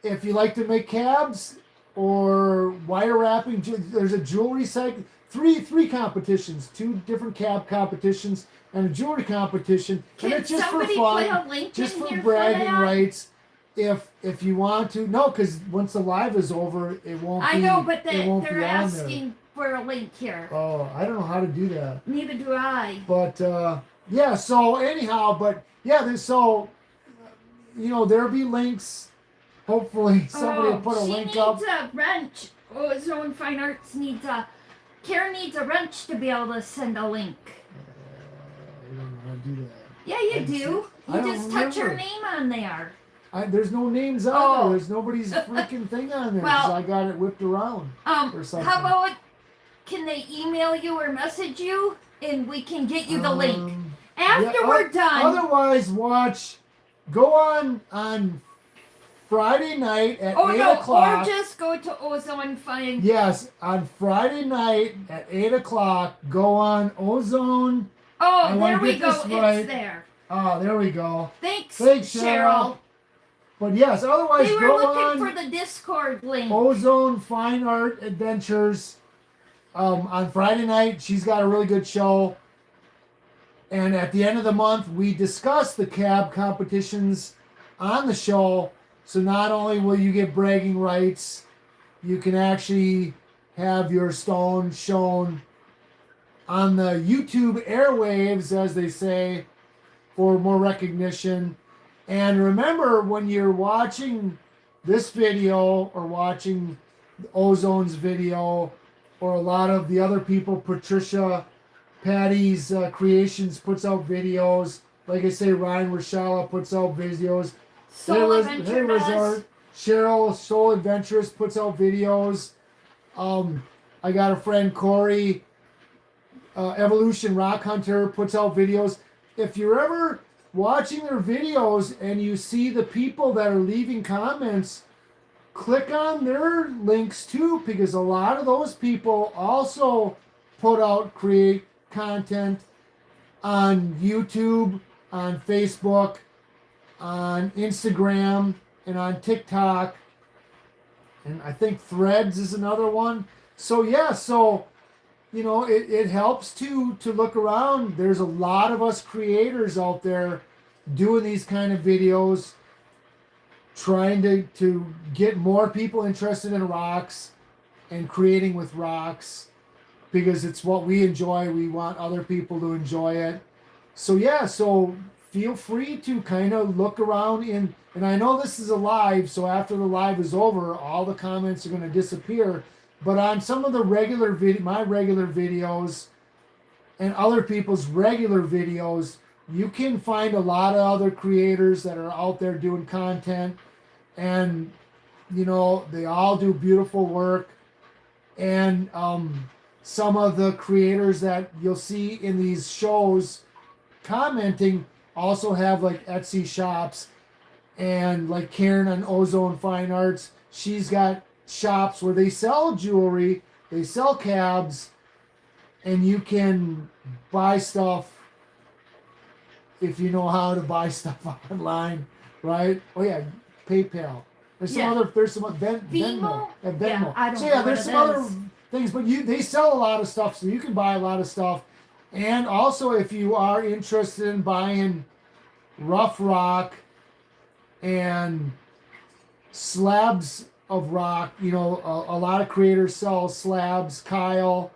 if you like to make cabs or wire wrapping, there's a jewelry cycle. Three competitions, 2 different cab competitions and a jewelry competition. Can and it's just for somebody fun, put a link just in for here bragging for that? rights. If you want to, no, because once the live is over, it won't. I know, but it won't they're be on asking for a link here. there. Oh, I don't know how to do that. Neither do I. But yeah, so anyhow, but yeah, so there'll be links. Hopefully, somebody will put a link up. She needs a wrench. Ozone Fine Arts needs a. Karen needs a wrench to be able to send a link. I don't know how to do that. Yeah, you do. I You don't just touch your remember. name on there. There's no names on Oh. there. There's nobody's freaking thing on there. 'Cause Well, I got it whipped around. Or something. How about can they email you or message you and we can get you the link after yeah, we're done? Otherwise, go on Friday night at 8 o'clock. Or just go to Ozone Fine. Yes, on Friday night at 8 o'clock, go on Ozone. Oh, wanna there we get go. this right. It's there. Oh, there we go. Thanks, Thanks, Cheryl. But yes, otherwise, They were go looking on for the Discord link. Ozone Fine Art Adventures. On Friday night, she's got a really good show. And at the end of the month, we discuss the cab competitions on the show. So not only will you get bragging rights, you can actually have your stone shown on the YouTube airwaves, as they say, for more recognition. And remember, when you're watching this video or watching Ozone's video or a lot of the other people, Patricia, Patty's Creations puts out videos. Like I say, Ryan Rochella puts out videos. Soul Adventure does. Cheryl, Soul Adventurous, puts out videos. I got a friend, Corey, Evolution Rock Hunter, puts out videos. If you're ever watching their videos and you see the people that are leaving comments, click on their links too, because a lot of those people also create content on YouTube, on Facebook, on Instagram, and on TikTok, and I think Threads is another one. So yeah, it helps to look around. There's a lot of us creators out there doing these kind of videos, trying to get more people interested in rocks and creating with rocks, because it's what we enjoy. We want other people to enjoy it. So yeah, so feel free to kind of look around and I know this is a live, so after the live is over, all the comments are going to disappear. But on some of the my regular videos and other people's regular videos, you can find a lot of other creators that are out there doing content, and they all do beautiful work. And some of the creators that you'll see in these shows commenting also have like Etsy shops, and like Karen on Ozone Fine Arts, she's got shops where they sell jewelry, they sell cabs, and you can buy stuff if you know how to buy stuff online, right? Oh yeah, PayPal. There's some Venmo. Venmo. Yeah, I don't so know yeah, what there's it some other is. things, but they sell a lot of stuff, so you can buy a lot of stuff. And also, if you are interested in buying rough rock and slabs of rock, a lot of creators sell slabs. Kyle,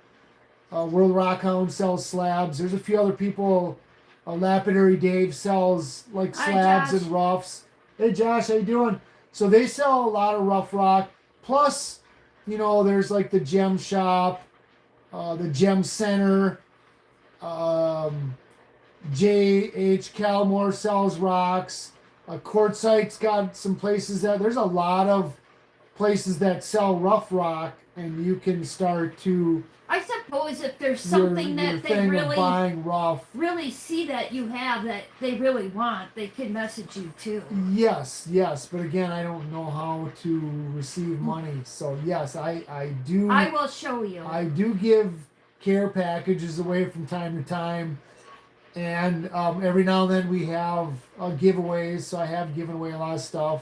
World Rock Hound, sells slabs. There's a few other people. Lapidary Dave sells like slabs and roughs. Hey Josh, how you doing? So they sell a lot of rough rock. Plus, there's like the gem shop. the Gem Center. J.H. Calmore sells rocks. Quartzite's got some places that there's a lot of places that sell rough rock, and you can start to I suppose if there's something your that they thing of really buying rough. really see that you have that they really want, they can message you too. Yes, but again, I don't know how to receive money, so yes, I do. I will show you. I do give care packages away from time to time, and every now and then we have giveaways. So I have given away a lot of stuff.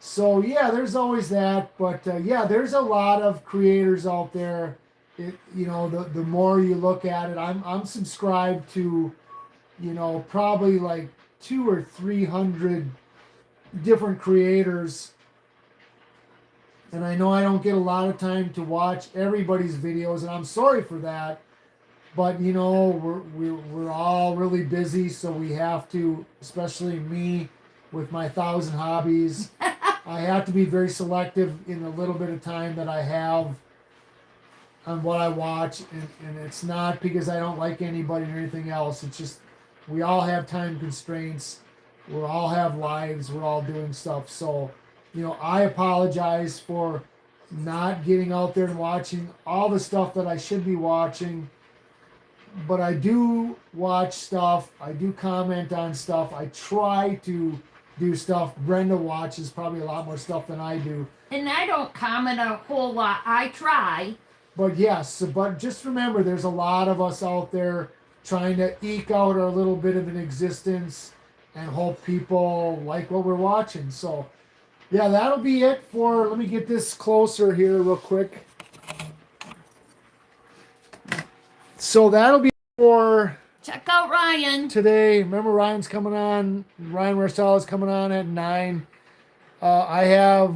So yeah, there's always that, but yeah, there's a lot of creators out there. The more you look at it, I'm subscribed to, probably like 200 or 300 different creators, and I know I don't get a lot of time to watch everybody's videos, and I'm sorry for that. But we're all really busy, so we have to, especially me, with my 1,000 hobbies. I have to be very selective in the little bit of time that I have on what I watch, and it's not because I don't like anybody or anything else. It's just we all have time constraints. We all have lives. We're all doing stuff. So, I apologize for not getting out there and watching all the stuff that I should be watching. But I do watch stuff. I do comment on stuff. I try to do stuff. Brenda watches probably a lot more stuff than I do. And I don't comment a whole lot. I try. But yes, but just remember, there's a lot of us out there trying to eke out our little bit of an existence and hope people like what we're watching. So, yeah, that'll be it for, let me get this closer here real quick. So that'll be for Check out Ryan. today. Remember, Ryan's coming on. Ryan Marsala is coming on at 9. I have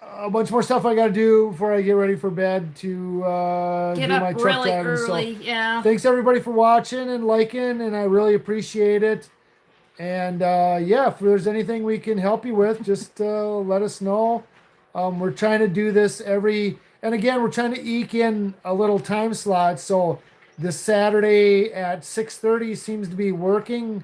a bunch more stuff I got to do before I get ready for bed to Get do up my truck really driving. early. So, Yeah. thanks everybody for watching and liking, and I really appreciate it. And yeah, if there's anything we can help you with, just let us know. We're trying to do this and again, we're trying to eke in a little time slot. So this Saturday at 6:30 seems to be working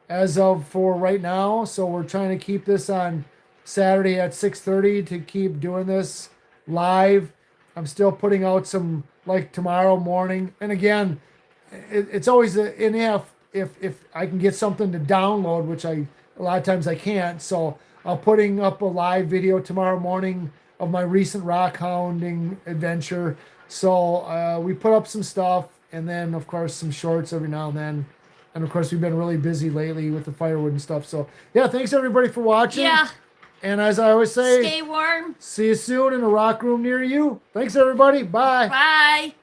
as of for right now. So we're trying to keep this on Saturday at 6:30 to keep doing this live. I'm still putting out some like tomorrow morning. And again, it's always if I can get something to download, which a lot of times I can't. So I'm putting up a live video tomorrow morning of my recent rock hounding adventure. So we put up some stuff, and then of course some shorts every now and then. And of course we've been really busy lately with the firewood and stuff. So yeah, thanks everybody for watching. Yeah. And as I always say, Stay warm. see you soon in a rock room near you. Thanks everybody. Bye. Bye.